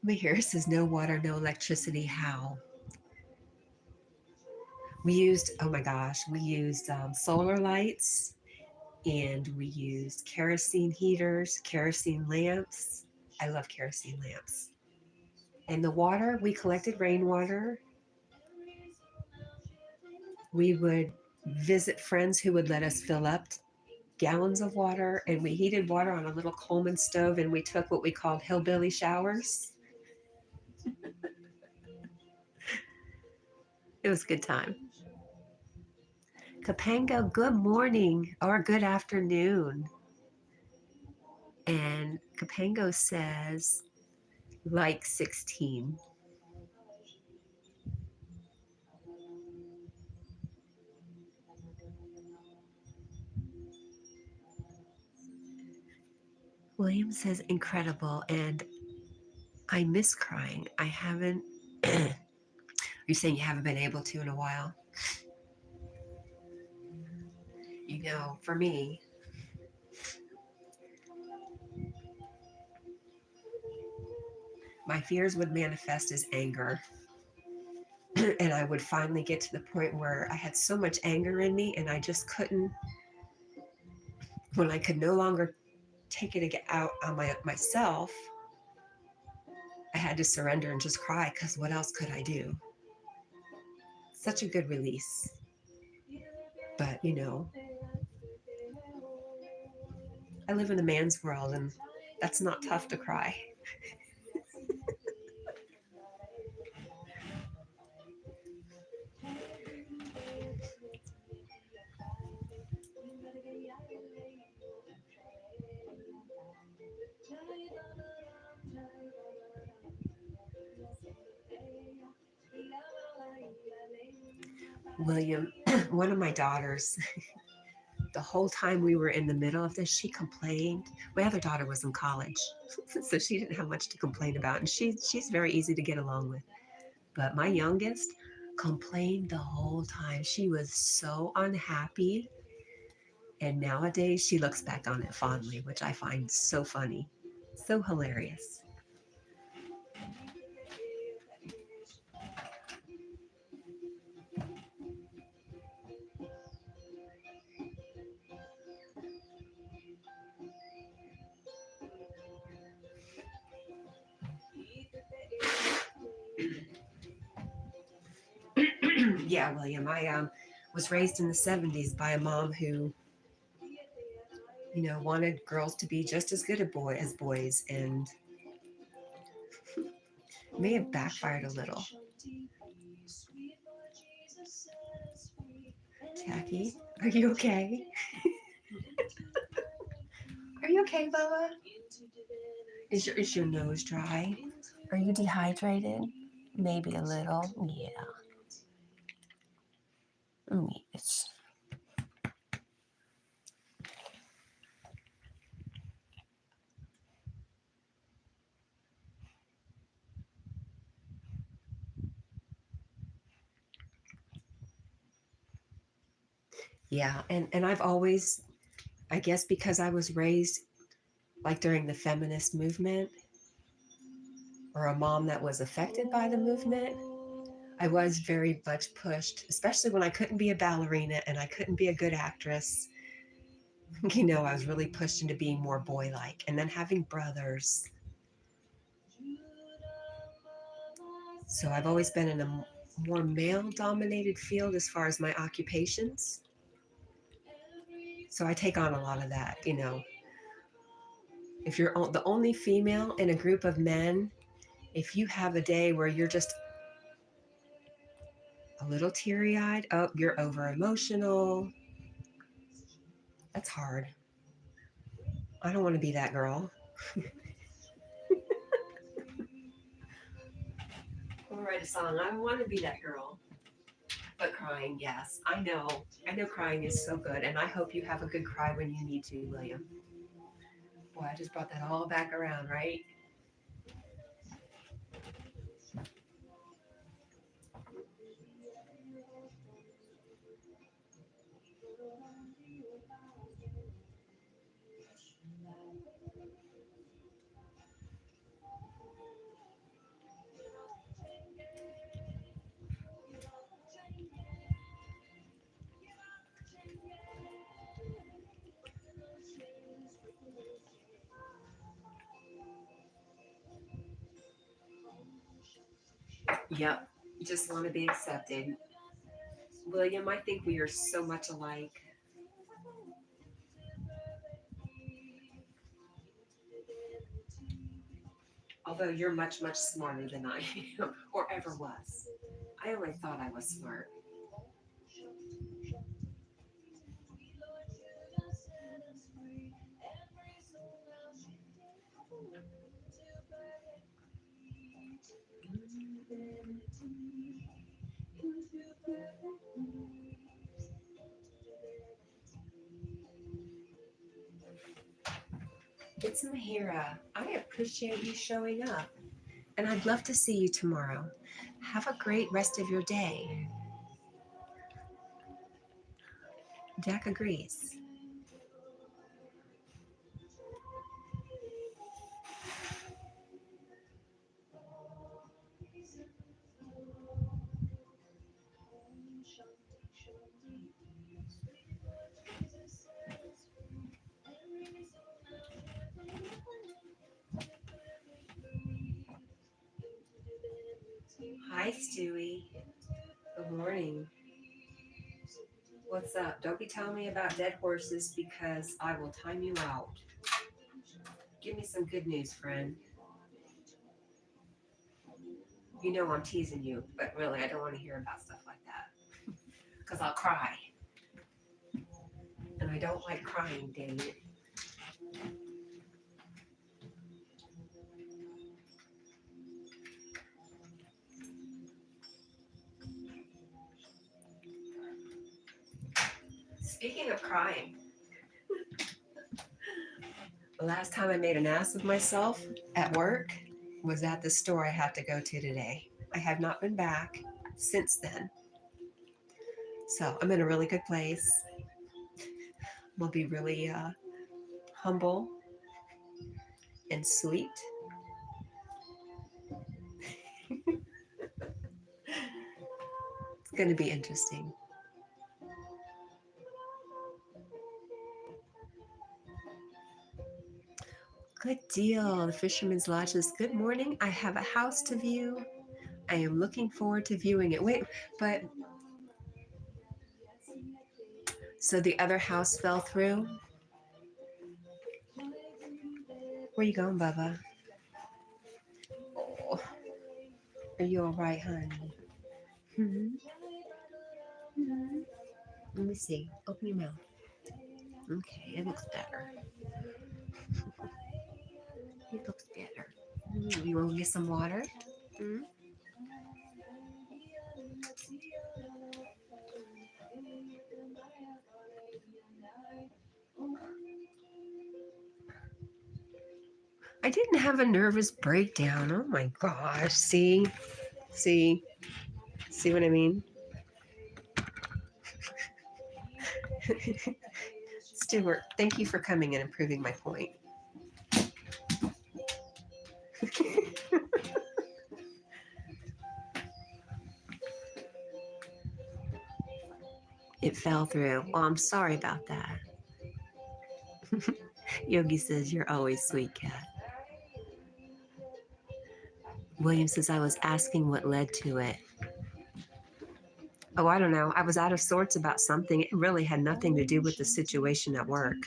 But here it says no water, no electricity. How? We used, oh my gosh, we used solar lights and we used kerosene heaters, kerosene lamps. I love kerosene lamps. And the water, we collected rainwater. We would visit friends who would let us fill up gallons of water, and we heated water on a little Coleman stove, and we took what we called hillbilly showers. It was a good time. Capango, good morning or good afternoon. And Capango says, like 16. William says, incredible. And I miss crying. I haven't, you're saying you haven't been able to in a while? You know, for me, my fears would manifest as anger. And I would finally get to the point where I had so much anger in me and I just couldn't, when I could no longer take it out on myself, I had to surrender and just cry because what else could I do? Such a good release. But, you know, I live in a man's world, and that's not tough to cry. William, one of my daughters, the whole time we were in the middle of this, she complained. My other daughter was in college, so she didn't have much to complain about, and she's very easy to get along with. But my youngest complained the whole time. She was so unhappy, and nowadays she looks back on it fondly, which I find so funny, so hilarious. Yeah, William, I was raised in the 70s by a mom who, wanted girls to be just as good as boys, and may have backfired a little. Jackie, are you okay? Are you okay, Bella? Is your nose dry? Are you dehydrated? Maybe a little. Yeah. Yes. Yeah, and I've always, I guess because I was raised like during the feminist movement, or a mom that was affected by the movement, I was very much pushed, especially when I couldn't be a ballerina and I couldn't be a good actress. I was really pushed into being more boy like. And then having brothers. So I've always been in a more male dominated field as far as my occupations. So I take on a lot of that. If you're the only female in a group of men, if you have a day where you're just a little teary eyed, oh, you're over emotional, that's hard. I don't want to be that girl. I'm gonna write a song. I want to be that girl. But crying, yes. I know. I know crying is so good. And I hope you have a good cry when you need to, William. Boy, I just brought that all back around, right? Yep. You just want to be accepted. William, I think we are so much alike. Although you're much, much smarter than I am, or ever was. I only thought I was smart. It's Mahira. I appreciate you showing up. And I'd love to see you tomorrow. Have a great rest of your day. Jack agrees. Hi, Stewie. Good morning. What's up? Don't be telling me about dead horses because I will time you out. Give me some good news, friend. You know I'm teasing you, but really, I don't want to hear about stuff like that because I'll cry. And I don't like crying, dang it. Speaking of crying, the last time I made an ass of myself at work was at the store I have to go to today. I have not been back since then. So I'm in a really good place. We'll be really humble and sweet. It's going to be interesting. Good deal. The Fisherman's Lodge says, good morning. I have a house to view. I am looking forward to viewing it. Wait, but so the other house fell through? Where you going, Bubba? Oh, are you all right, honey? Hmm. Hmm. Let me see. Open your mouth. Okay, it looks better. It looks better. You want to get some water? Mm. I didn't have a nervous breakdown. Oh my gosh. See, see what I mean? Stuart, thank you for coming and improving my point. It fell through. Well, I'm sorry about that. Yogi says, you're always sweet, Cat. William says, I was asking what led to it. Oh, I don't know. I was out of sorts about something. It really had nothing to do with the situation at work.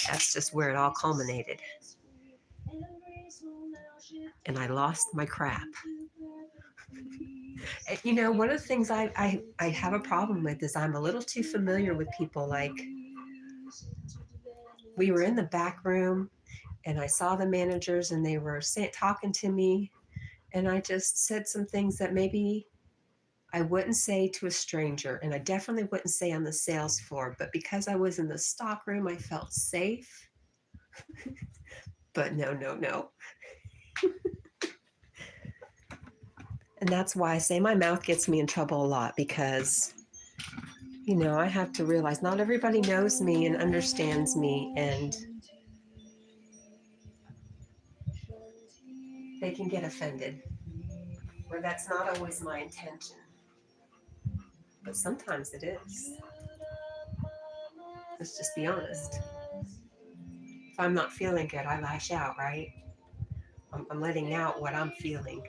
That's just where it all culminated. And I lost my crap. And, you know, one of the things I have a problem with is I'm a little too familiar with people. Like, we were in the back room and I saw the managers and they were talking to me. And I just said some things that maybe I wouldn't say to a stranger. And I definitely wouldn't say on the sales floor. But because I was in the stock room, I felt safe. But no, no, no. And that's why I say my mouth gets me in trouble a lot because, you know, I have to realize not everybody knows me and understands me, and they can get offended, where that's not always my intention. But sometimes it is. Let's just be honest. If I'm not feeling good, I lash out, right? I'm letting out what I'm feeling.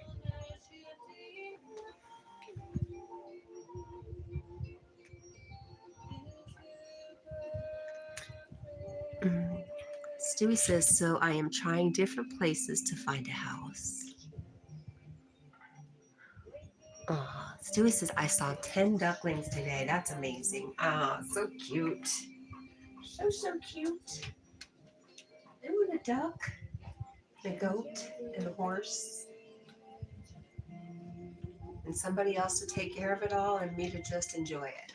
Stewie says, so I am trying different places to find a house. Oh, Stewie says, I saw 10 ducklings today. That's amazing. Ah, so cute. So cute. And with a duck, and a goat, and a horse, and somebody else to take care of it all, and me to just enjoy it.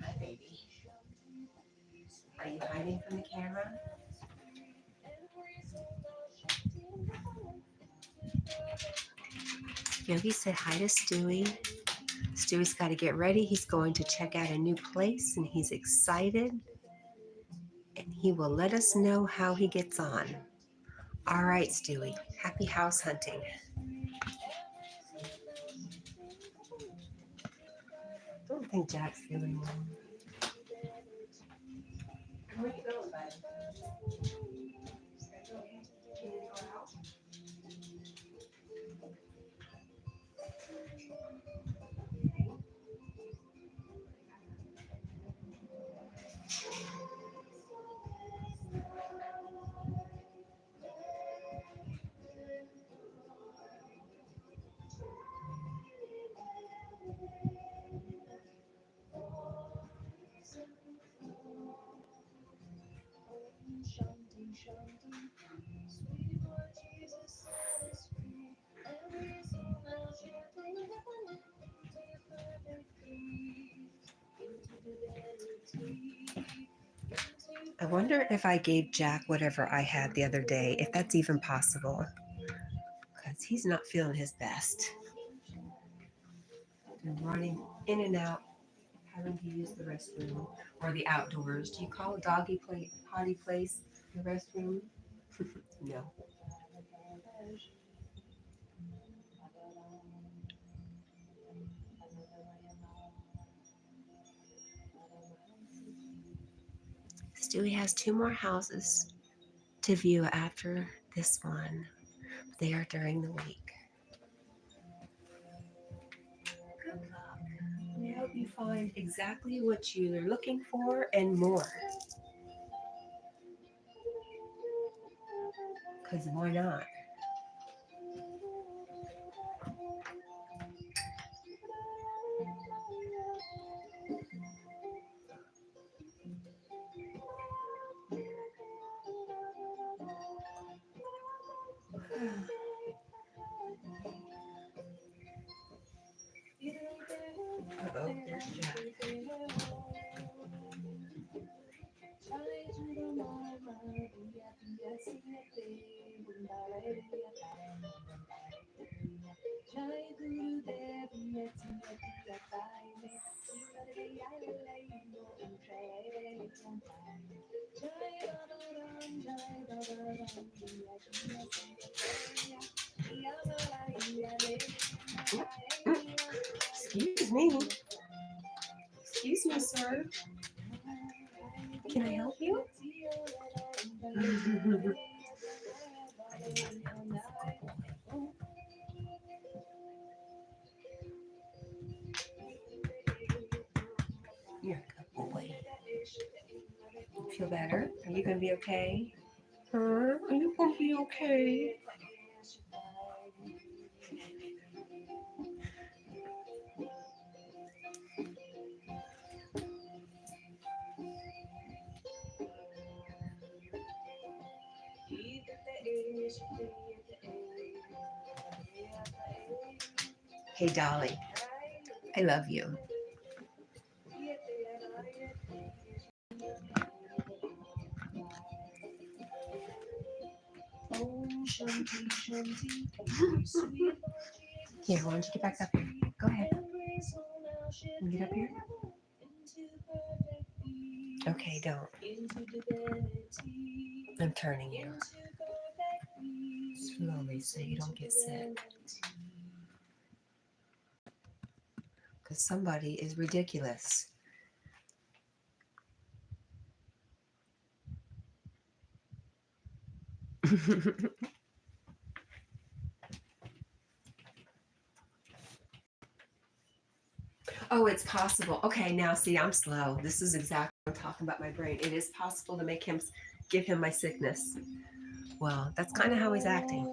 Hi, baby. Are you hiding from the camera? Yogi said hi to Stewie. Stewie's got to get ready. He's going to check out a new place and he's excited. And He will let us know how he gets on. All right, Stewie. Happy house hunting. I don't think Jack's feeling well. Where are you going, bud? You need to go out? Shanti, Shanti, sweet Lord Jesus set us free. Every soul now shifting heaven into perfect peace, into divinity, into I wonder if I perfect gave Jack peace, whatever I had the into other day, if that's even divinity. possible, because he's not feeling his best. And running in and out, having to use the restroom or the outdoors. Do you call a doggy play, potty place the restroom? No. Stewie has 2 more houses to view after this one. They are during the week. Good luck. We hope you find exactly what you're looking for and more. Because why not? Uh-oh, there's Jack. Excuse me. Excuse me, sir. Can I help you? You're a good boy. Feel better? Are you going to be okay? Huh? Are you going to be okay? Hey, Dolly. I love you. Here, why don't you get back up here? Go ahead. Can you get up here? Okay, don't. I'm turning you slowly so you don't get sick. Because somebody is ridiculous. Oh, it's possible. Okay, now see, I'm slow. This is exactly what I'm talking about my brain. It is possible to make him give him my sickness. Well, that's kind of how he's acting.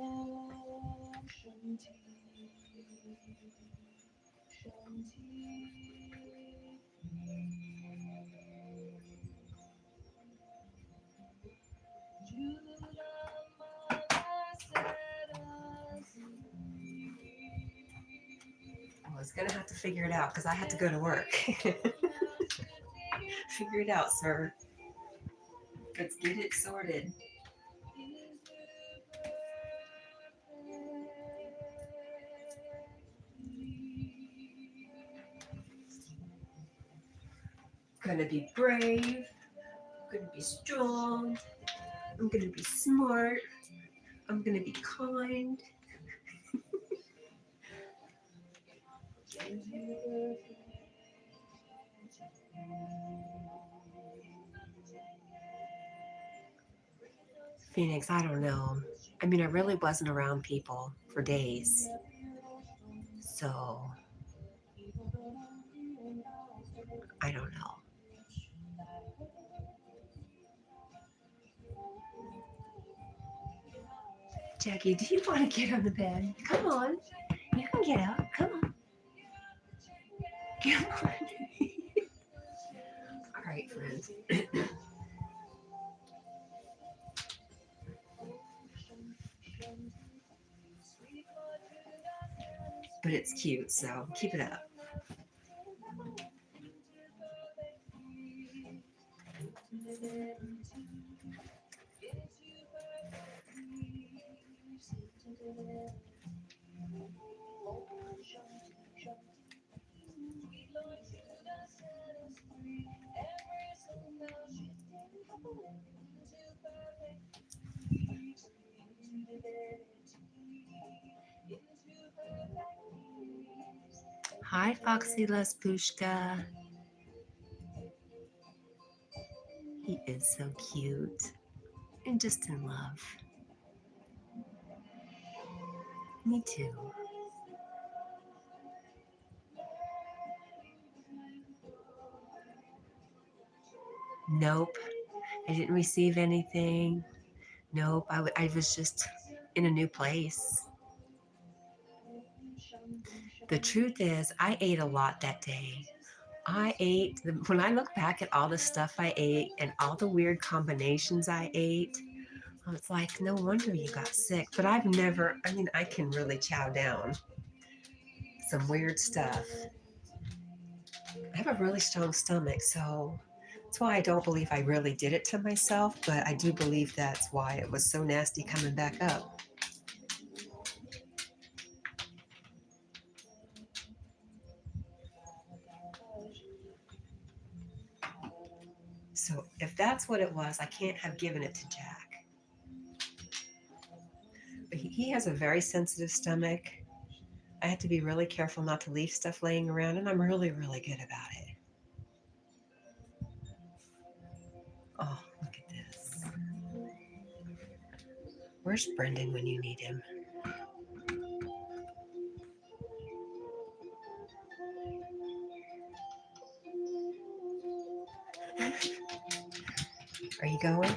I was gonna have to figure it out because I had to go to work. Figure it out, sir. Let's get it sorted. Gonna be brave. going to be strong. I'm going to be smart. I'm going to be kind. Phoenix, I don't know. I mean, I really wasn't around people for days. So, I don't know. Jackie, do you want to get on the bed? Come on. You can get up. Come on. Come on. All right, friends. But it's cute, so keep it up. Hi, Foxy Lespushka. He is so cute and just in love. Me too. Nope, I didn't receive anything. Nope, I was just in a new place. The truth is, I ate a lot that day. When I look back at all the stuff I ate and all the weird combinations I ate, it's like, no wonder you got sick. But I mean, I can really chow down some weird stuff. I have a really strong stomach, so that's why I don't believe I really did it to myself, but I do believe that's why it was so nasty coming back up. So if that's what it was, I can't have given it to Jack. But he has a very sensitive stomach. I have to be really careful not to leave stuff laying around, and I'm really, really good about it. Oh, look at this. Where's Brendan when you need him? Are you going?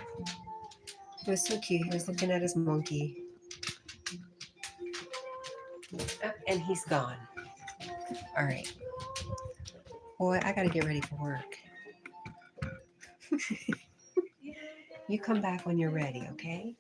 He was so cute. He was looking at his monkey. And he's gone. All right. Boy, I got to get ready for work. You come back when you're ready, okay?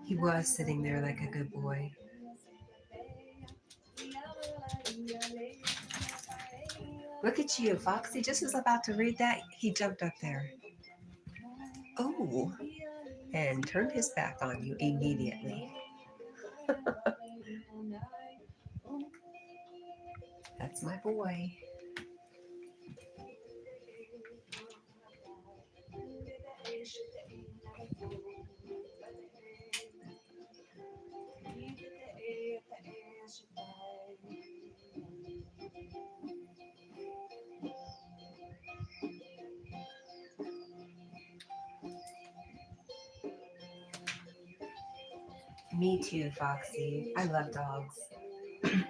He was sitting there like a good boy. Look at you, Foxy just was about to read that. He jumped up there. Oh, and turned his back on you immediately. That's my boy. Me too, Foxy. I love dogs. I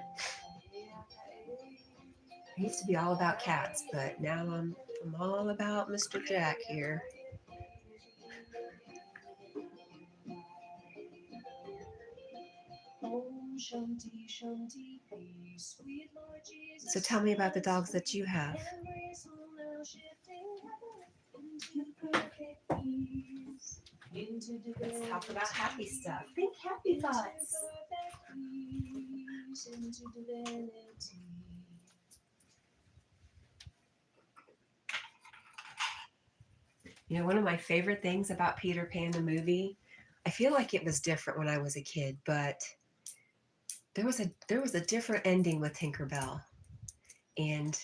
used to be all about cats, but now I'm all about Mr. Jack here. So tell me about the dogs that you have. Let's talk about happy stuff. Think happy thoughts. You know, one of my favorite things about Peter Pan the movie, I feel like it was different when I was a kid, but there was a different ending with Tinkerbell. And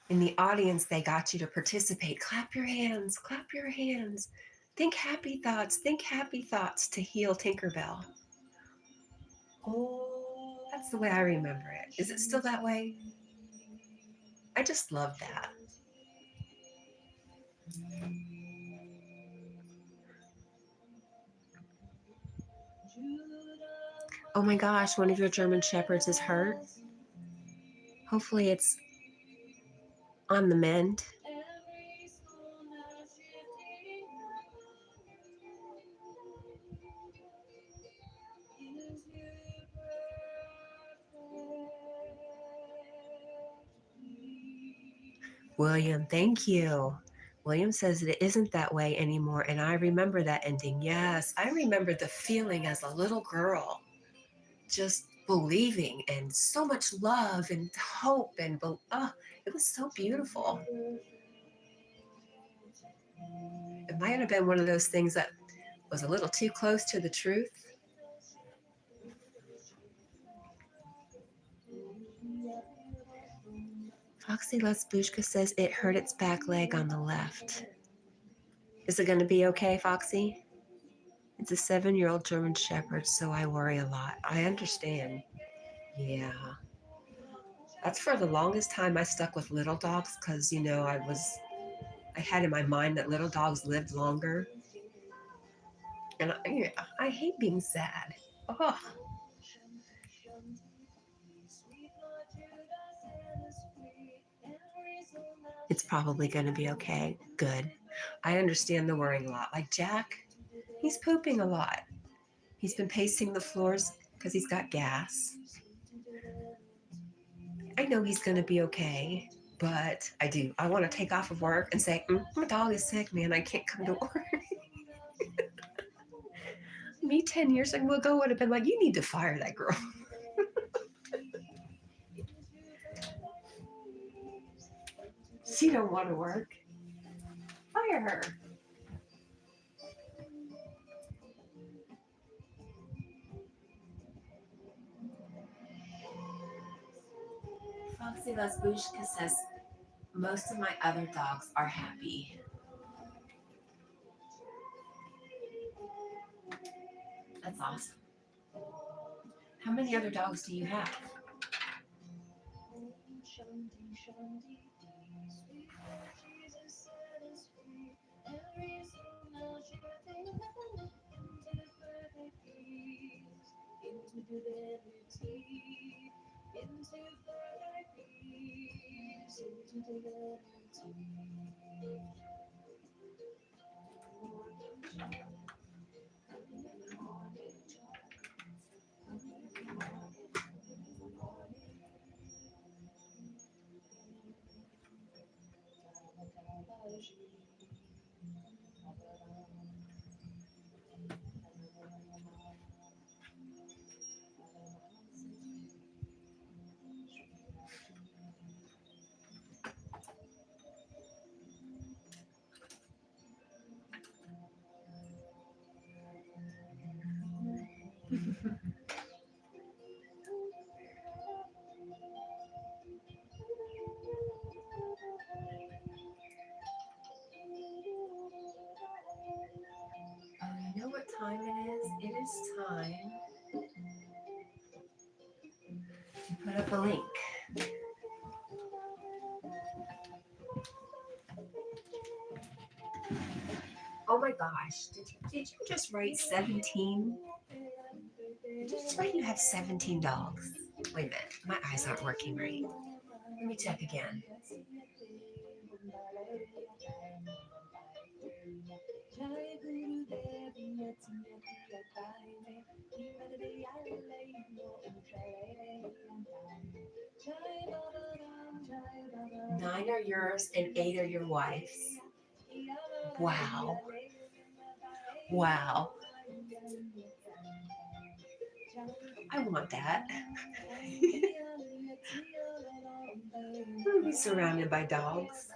in the audience they got you to participate. Clap your hands, clap your hands. Think happy thoughts to heal Tinkerbell. That's the way I remember it. Is it still that way? I just love that. Oh my gosh, one of your German Shepherds is hurt. Hopefully it's on the mend. William, thank you. William says that it isn't that way anymore, and I remember that ending. Yes, I remember the feeling as a little girl, just believing and so much love and hope and it was so beautiful. It might have been one of those things that was a little too close to the truth. Foxy Lesbushka says it hurt its back leg on the left. Is it going to be okay, Foxy? It's a 7-year-old German Shepherd, so I worry a lot. I understand. Yeah. That's for the longest time I stuck with little dogs because, I had in my mind that little dogs lived longer. And I hate being sad. Oh, it's probably going to be okay. Good. I understand the worrying a lot. Like Jack, he's pooping a lot. He's been pacing the floors because he's got gas. I know he's going to be okay, but I do. I want to take off of work and say, my dog is sick, man. I can't come to work. Me 10 years ago would have been like, you need to fire that girl. She don't want to work. Fire her. Foxy Lesbushka says, most of my other dogs are happy. That's awesome. How many other dogs do you have? Oh, you know what time it is? It is time to put up a link. Oh my gosh, did you just write 17? Did you just write you have 17 dogs? Wait a minute, my eyes aren't working right. Let me check again. Nine are yours and 8 are your wife's. Wow. Wow. I want that. I want to be surrounded by dogs.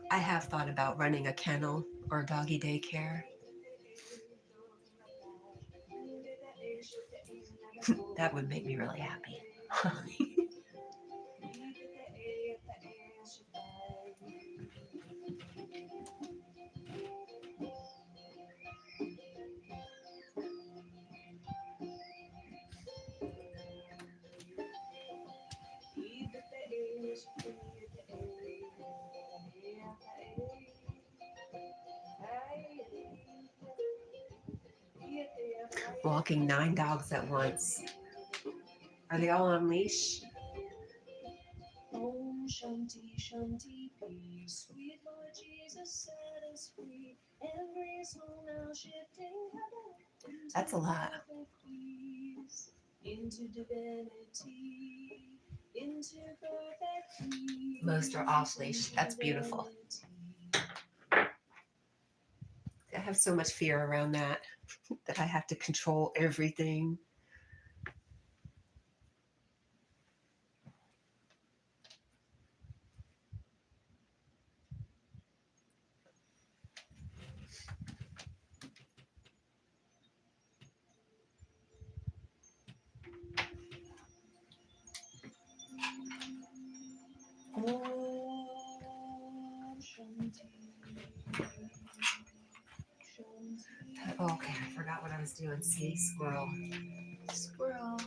I have thought about running a kennel or doggy daycare. That would make me really happy. Walking 9 dogs at once. Are they all on leash? Om Shanti Shanti peace. Sweet Lord Jesus set us free. Every soul now shifting heaven That's a lot. perfect peace, into divinity, into perfect peace. Most are off leash. That's beautiful. I have so much fear around that I have to control everything. Om Shanti Shanti. Okay, I forgot what I was doing. See, squirrel. Squirrel.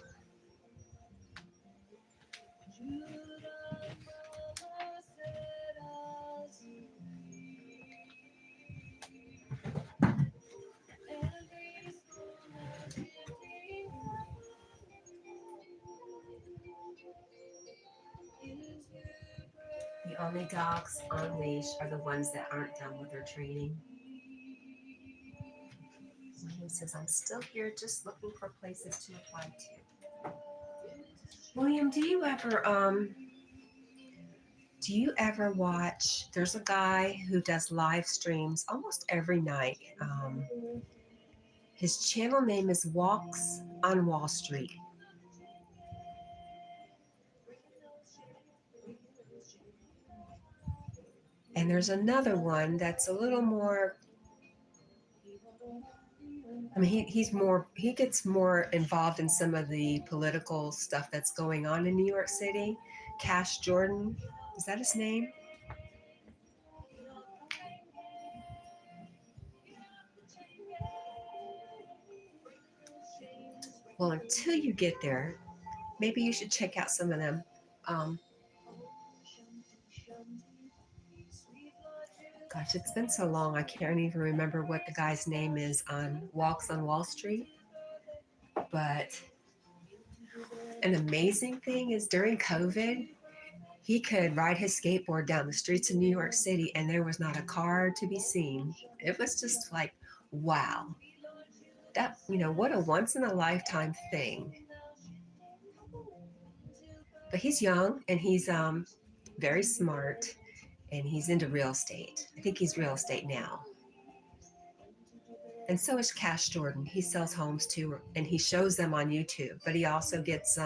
The only dogs on leash are the ones that aren't done with their training. William says, I'm still here just looking for places to apply to. William, do you ever watch, there's a guy who does live streams almost every night. His channel name is Walks on Wall Street. And there's another one that's a little more, I mean, he gets more involved in some of the political stuff that's going on in New York City. Cash Jordan, is that his name? Well, until you get there, maybe you should check out some of them. Gosh, it's been so long, I can't even remember what the guy's name is on Walks on Wall Street. But an amazing thing is during COVID, he could ride his skateboard down the streets of New York City and there was not a car to be seen. It was just like, wow. That, what a once in a lifetime thing. But he's young and he's very smart and he's into real estate. I think he's real estate now. And so is Cash Jordan. He sells homes too, and he shows them on YouTube. But he also gets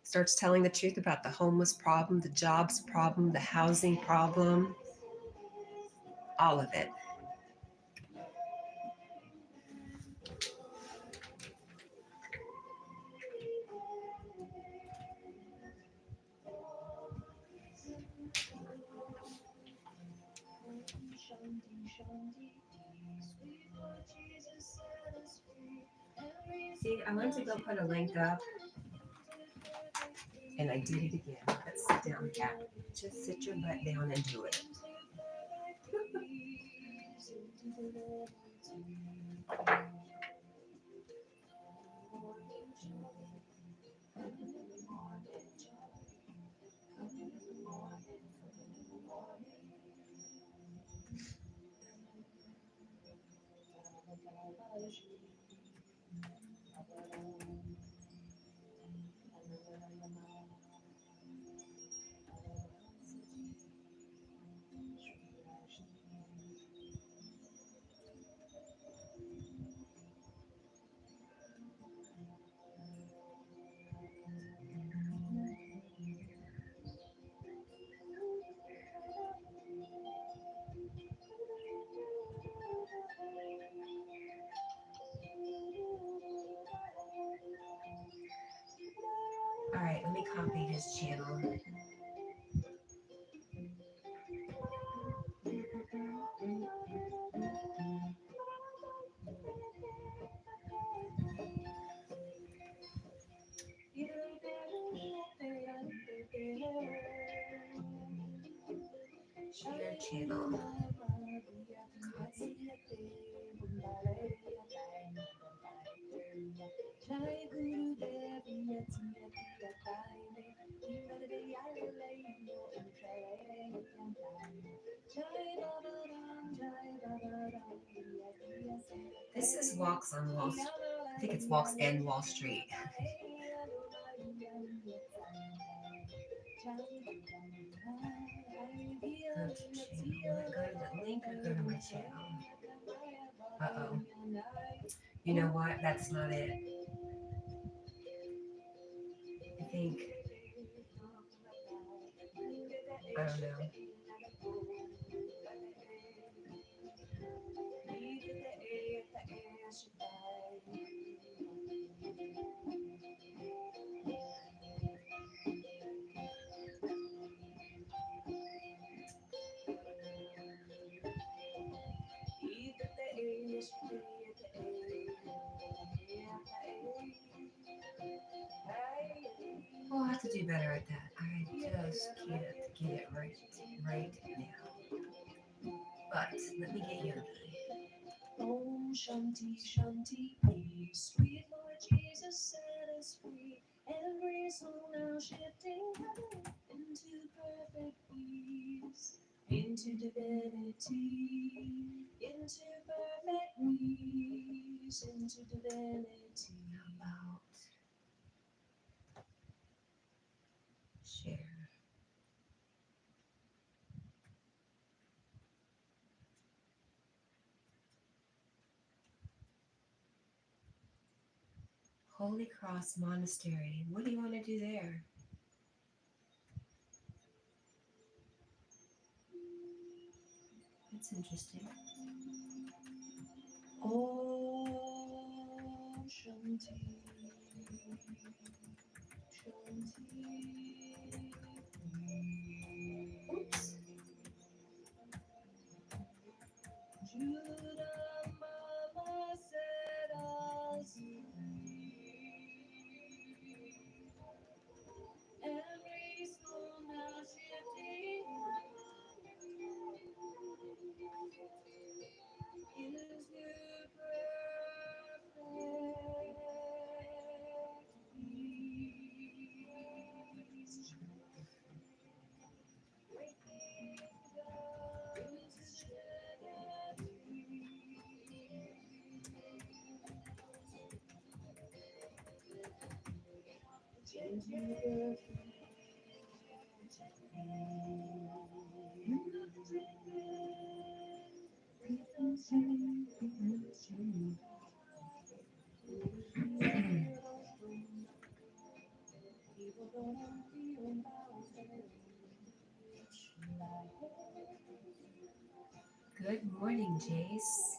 starts telling the truth about the homeless problem, the jobs problem, the housing problem, all of it. See, I went to go put a link up, and I did it again. Let's sit down, Cat. Just sit your butt down and do it. All right, let me copy his channel. Share channel. Copy. This is Walks on Wall Street. I think it's Walks and Wall Street. Go to channel. Will it go to the link or go to my channel? Uh-oh. You know what? That's not it. I think, I don't know. We'll have to do better at that. I just can't get it right now. But let me get Yogi. Om Shanti Shanti peace. Sweet Lord Jesus set us free. Every soul now shifting heaven into perfect peace, into divinity, into perfect peace, into divinity. About share. Holy Cross Monastery. What do you want to do there? That's interesting. Om Shanti Shanti. Oops. Judah Mama set us free. Every soul now shifting into perfect peace. Waking up into Good morning, Jace.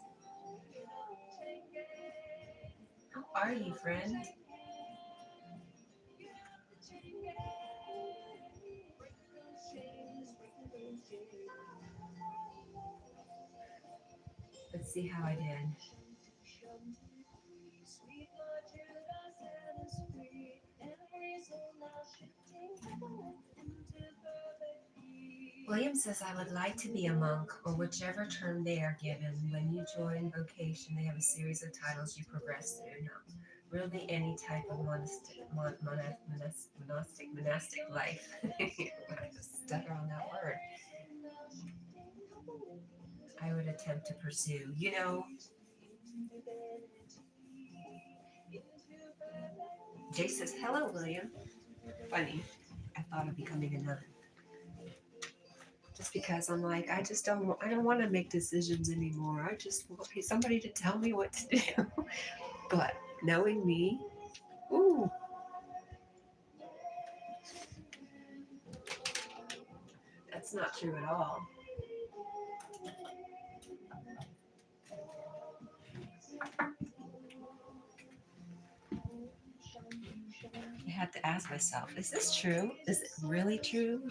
How are you, friend? Let's see how I did. William says, I would like to be a monk, or whichever term they are given. When you join vocation, they have a series of titles you progress through. Not really any type of monastic life. I just stutter on that word. I would attempt to pursue. You know, Jay says, hello, William. Funny. I thought of becoming a nun. Just because I'm like, I don't want to make decisions anymore. I just want somebody to tell me what to do. But knowing me, ooh, that's not true at all. I have to ask myself, is this true? Is it really true?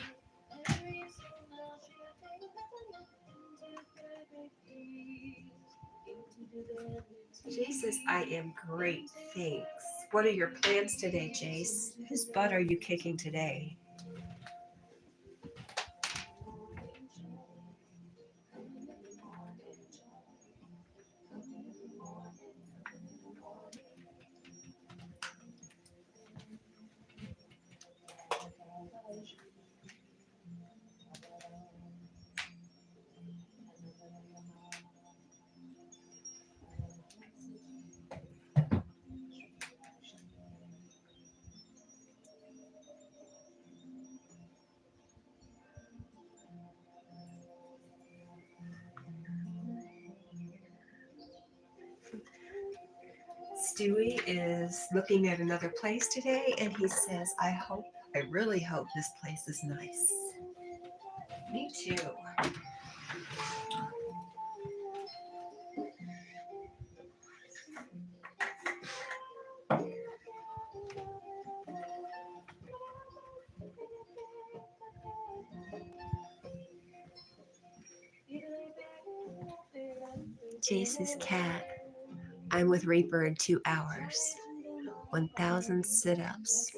Jace says, I am great, thanks. What are your plans today, Jace? Whose butt are you kicking today? Stewie is looking at another place today and he says, I really hope this place is nice. Me too. Jace's cat. I'm with Reaper in 2 hours. 1,000 sit-ups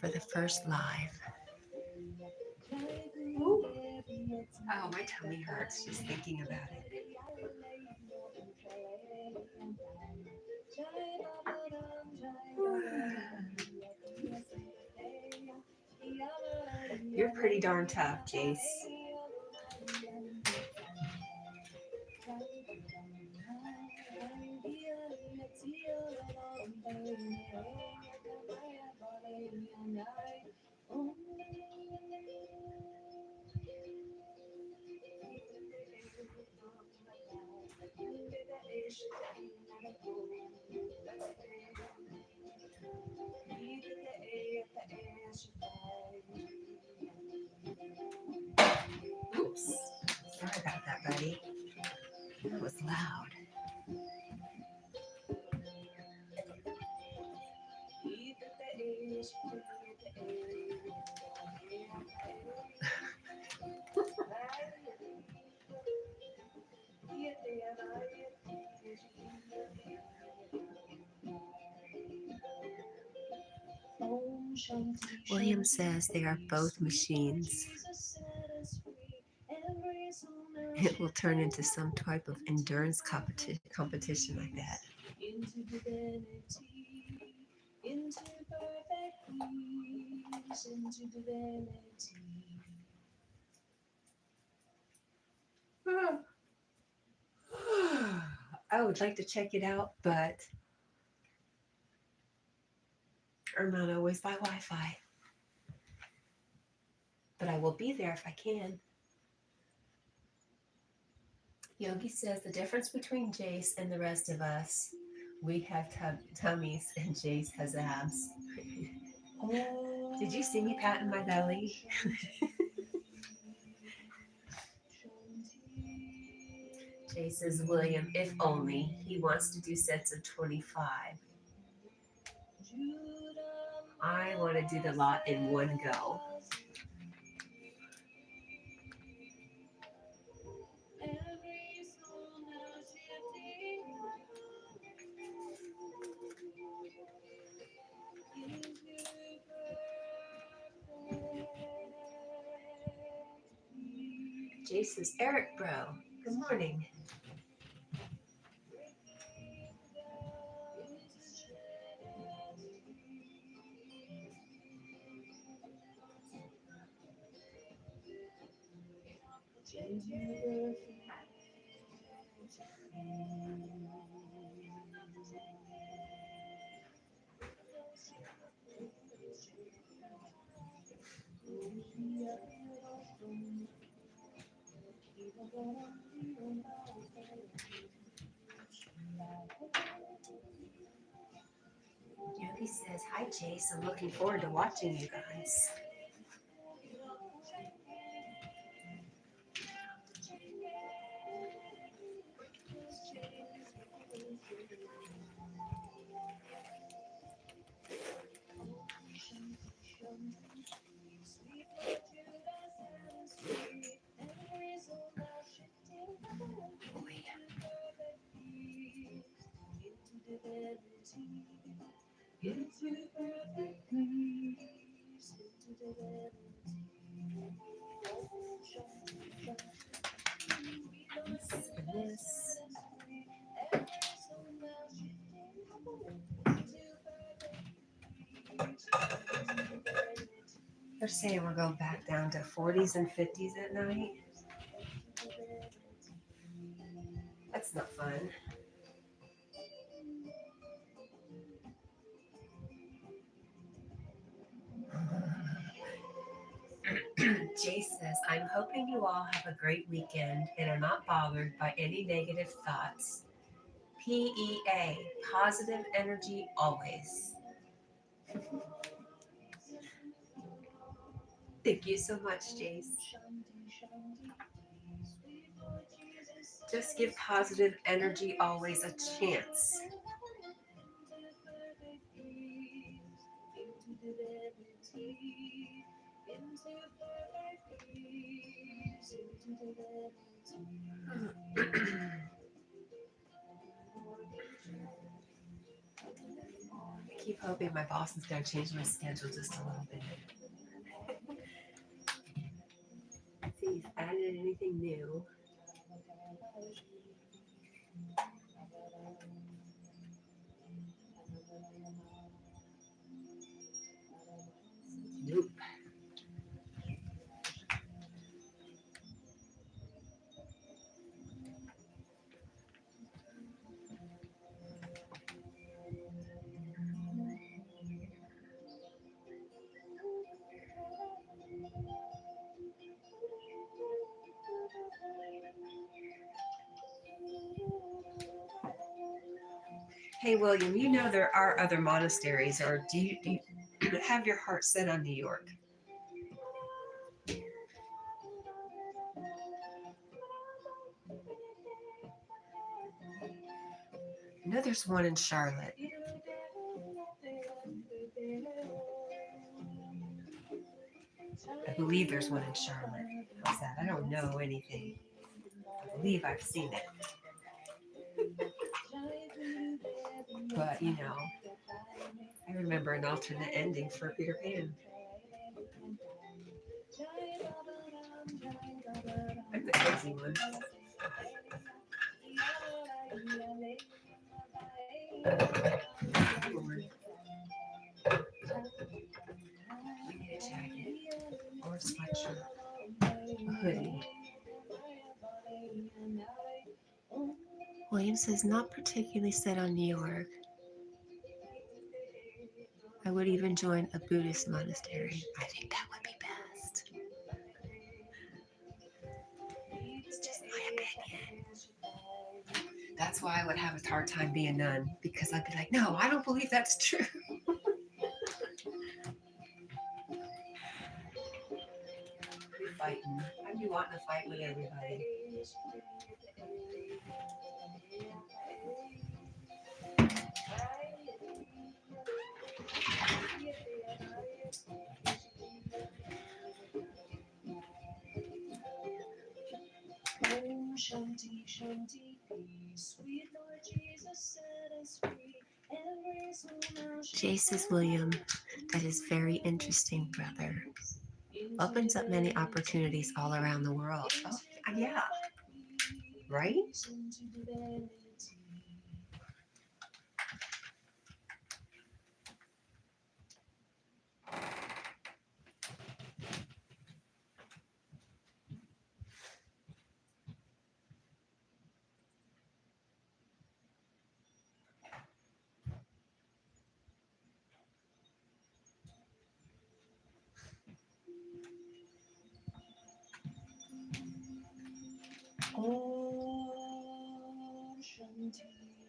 for the first live. Ooh. Oh, my tummy hurts just thinking about it. You're pretty darn tough, Jace. Oops. Sorry about that, buddy. That was loud. William says they are both machines. It will turn into some type of endurance competition like that. I would like to check it out, but I'm not always by Wi-Fi. But I will be there if I can. Yogi says the difference between Jace and the rest of us, we have tummies and Jace has abs. Did you see me patting my belly? Jace says, William, if only. He wants to do sets of 25. I want to do the lot in one go. Jace says, Eric, bro, good morning. Yogi says, hi, Jace. I'm looking forward to watching you guys. Sweet Lord Judah set us free. Every soul now shifting heaven into perfect peace, into divinity, into perfect peace, into divinity. Oh, Shanti, Shanti. Sweet Lord Judah set us free. Every soul now shifting heaven into perfect peace, into divinity. They're saying we're going back down to 40s and 50s at night. That's not fun. Jay says, I'm hoping you all have a great weekend and are not bothered by any negative thoughts. PEA, positive energy always. Thank you so much, Jace. Just give positive energy always a chance. I keep hoping my boss is going to change my schedule just a little bit. Let's see if he's added anything new. Nope. Hey, William, you know there are other monasteries, or do you have your heart set on New York? I know there's one in Charlotte. I believe there's one in Charlotte. How's that? I don't know anything. I believe I've seen it. But, you know, I remember an alternate ending for Peter Pan. I'm the crazy one. Lord. We need a jacket or a sweatshirt, a hoodie. William says, not particularly set on New York. I would even join a Buddhist monastery. I think that would be best. It's just my opinion. That's why I would have a hard time being a nun, because I'd be like, no, I don't believe that's true. I'd be fighting. I'd be wanting to fight with everybody. Oh, Shanti, Shanti, peace. Sweet Lord Jesus set us free. Every soul now Jay says, William, that is very interesting, brother. Opens up many opportunities all around the world. Oh, yeah. Right? Oh, Shanti,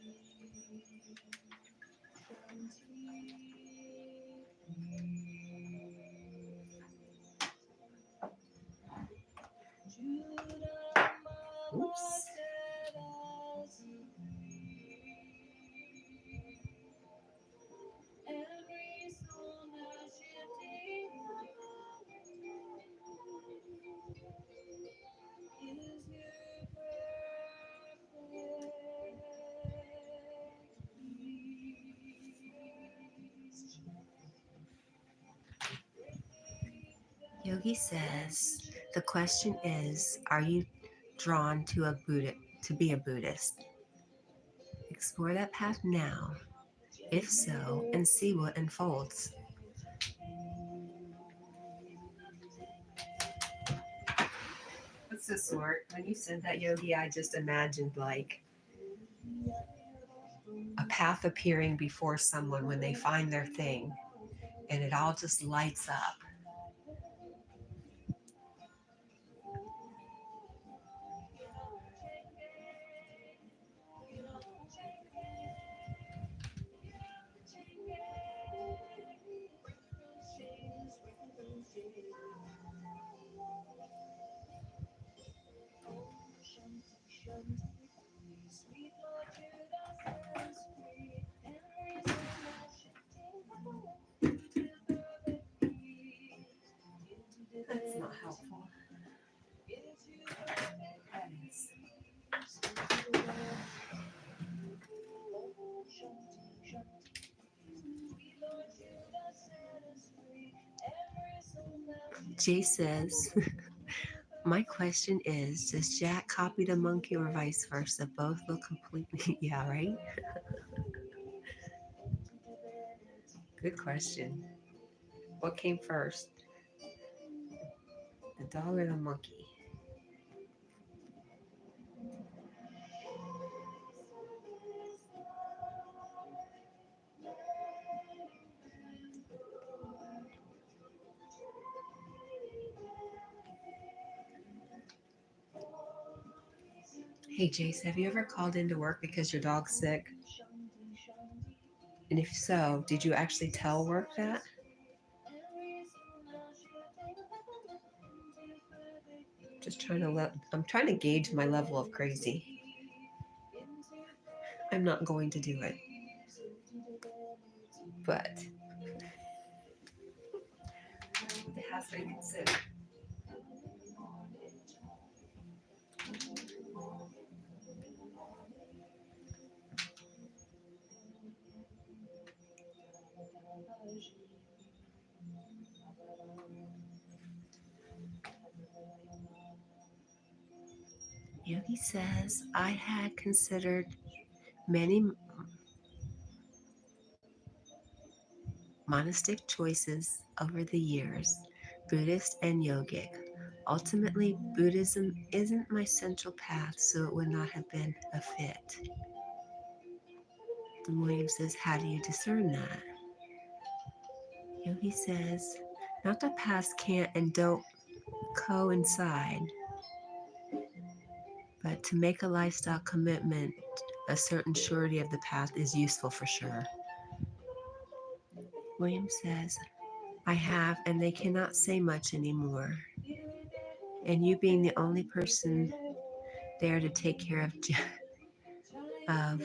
Shanti, Judah Mama set us free. Every soul now shifting Yogi says the question is, are you drawn to a Buddha to be a Buddhist? Explore that path now, if so, and see what unfolds. That's so smart. When you said that, Yogi, I just imagined like a path appearing before someone when they find their thing, and it all just lights up. Sweet Lord Judah set us free, and reason now shifting heaven into perfect peace, into That's not divinity, helpful. into perfect That is. peace, into divinity. Oh, Shanti, Shanti, sweet Lord Judah set us free, and reason now Jay shifting says, heaven into my perfect question is, does peace, Jack copy the into monkey or vice versa? divinity. Both look completely, yeah, right? Good question. What came first, the dog or the monkey? Hey, Jace, have you ever called into work because your dog's sick? And if so, did you actually tell work that? Just trying to I'm trying to gauge my level of crazy. I'm not going to do it, but it has been considered. Yogi says, I had considered many monastic choices over the years, Buddhist and yogic. Ultimately, Buddhism isn't my central path, so it would not have been a fit. And William says, how do you discern that? Yogi says, not the paths can't and don't coincide, but to make a lifestyle commitment, a certain surety of the path is useful for sure. William says, I have, and they cannot say much anymore. And you being the only person there to take care of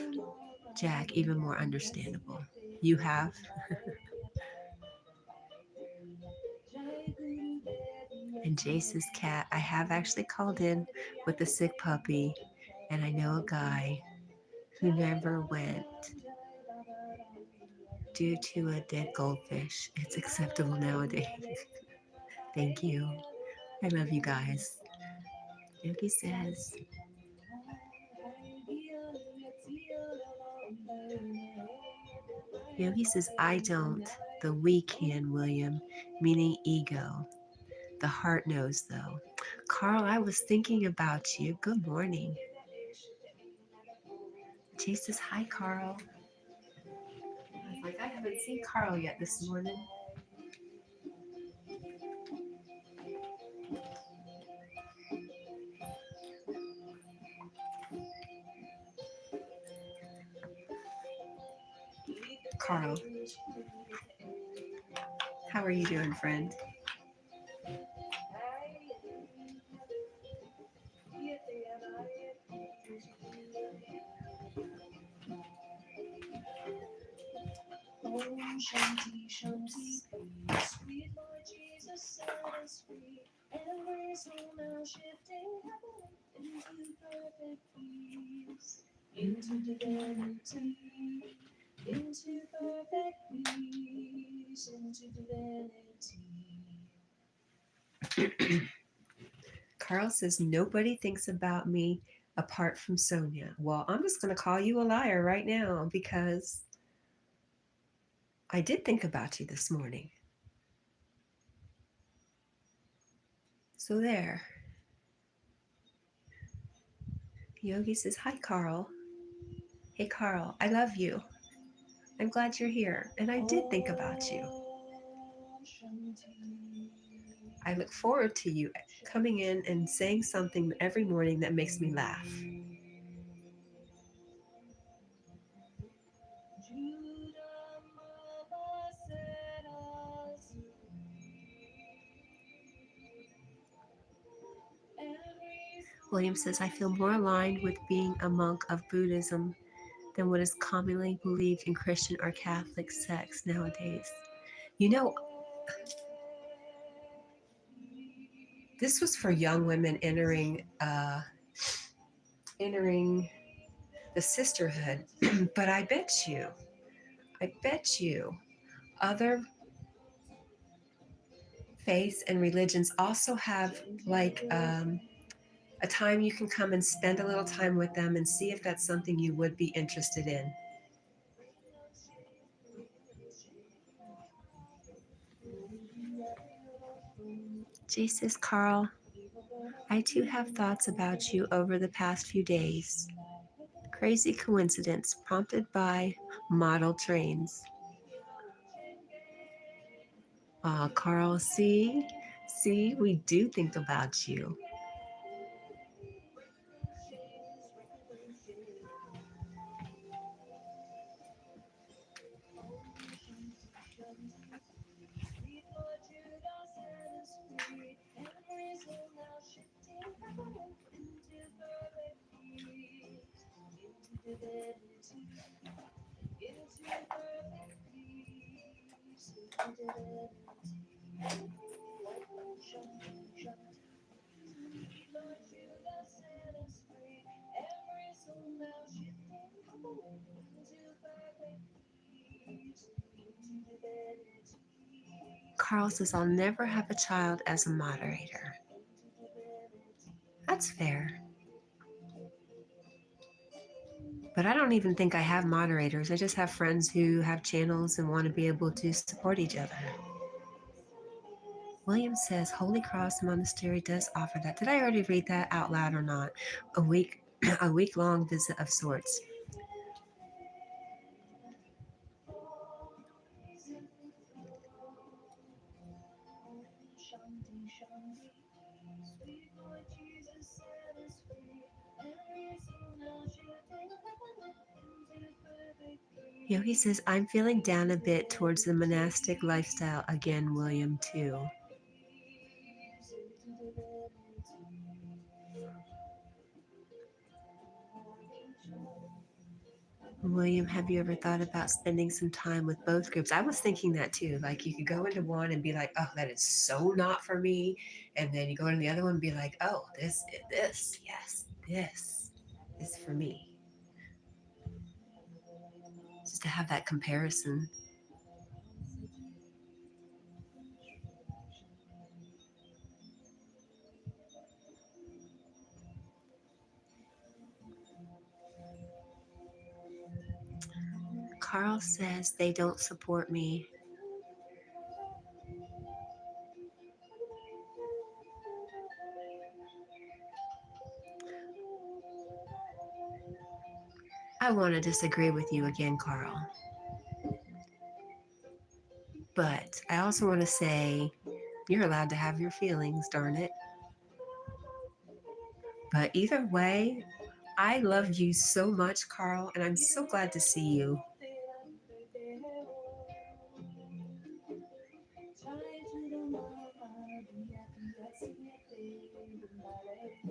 Jack, even more understandable. You have? And Jace's cat, I have actually called in with a sick puppy, and I know a guy who never went due to a dead goldfish. It's acceptable nowadays. Thank you. I love you guys. Yogi says, I don't. The we can, William, meaning ego. The heart knows, though. Carl, I was thinking about you. Good morning. Jay says, hi, Carl. I was like, I haven't seen Carl yet this morning. Carl, how are you doing, friend? Om Shanti Shanti peace, sweet Lord Jesus set us free. Every soul now shifting heaven into perfect peace, into divinity, into perfect peace, into divinity. Carl says, nobody thinks about me apart from Sonia. Well, I'm just going to call you a liar right now because I did think about you this morning. So there. Yogi says, hi, Carl. Hey, Carl, I love you. I'm glad you're here. And I did think about you. Shanti. I look forward to you coming in and saying something every morning that makes me laugh. William says, I feel more aligned with being a monk of Buddhism than what is commonly believed in Christian or Catholic sects nowadays. You know, this was for young women entering the sisterhood, but I bet you, other faiths and religions also have like a time you can come and spend a little time with them and see if that's something you would be interested in. Jesus, Carl, I too have thoughts about you over the past few days. Crazy coincidence prompted by model trains. Carl, see, we do think about you. Carl says, I'll never have a child as a moderator. That's fair. But I don't even think I have moderators. I just have friends who have channels and want to be able to support each other. William says Holy Cross Monastery does offer that. Did I already read that out loud or not? A week a week-long visit of sorts. Yogi says, I'm feeling down a bit towards the monastic lifestyle again, William, too. William, have you ever thought about spending some time with both groups? I was thinking that too. Like you could go into one and be like, oh, that is so not for me. And then you go into the other one and be like, oh, yes, this is for me. Just to have that comparison. Carl says they don't support me. I want to disagree with you again, Carl. But I also want to say you're allowed to have your feelings, darn it. But either way, I love you so much, Carl, and I'm so glad to see you.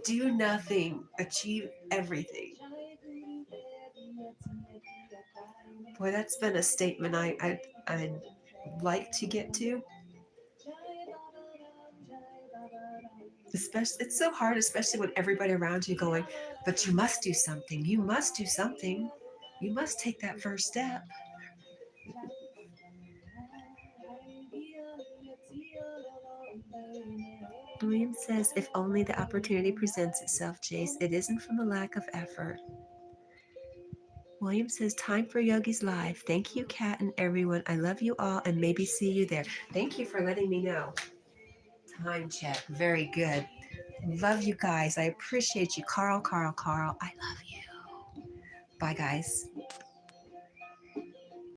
Do nothing, achieve everything. Boy, that's been a statement I'd like to get to. Especially, it's so hard, especially with everybody around you going, but you must do something. You must do something. You must take that first step. William says, if only the opportunity presents itself, Jace. It isn't from a lack of effort. William says, time for Yogi's Live. Thank you, Kat and everyone. I love you all and maybe see you there. Thank you for letting me know. Time check. Very good. Love you guys. I appreciate you. Carl, Carl, Carl. I love you. Bye, guys.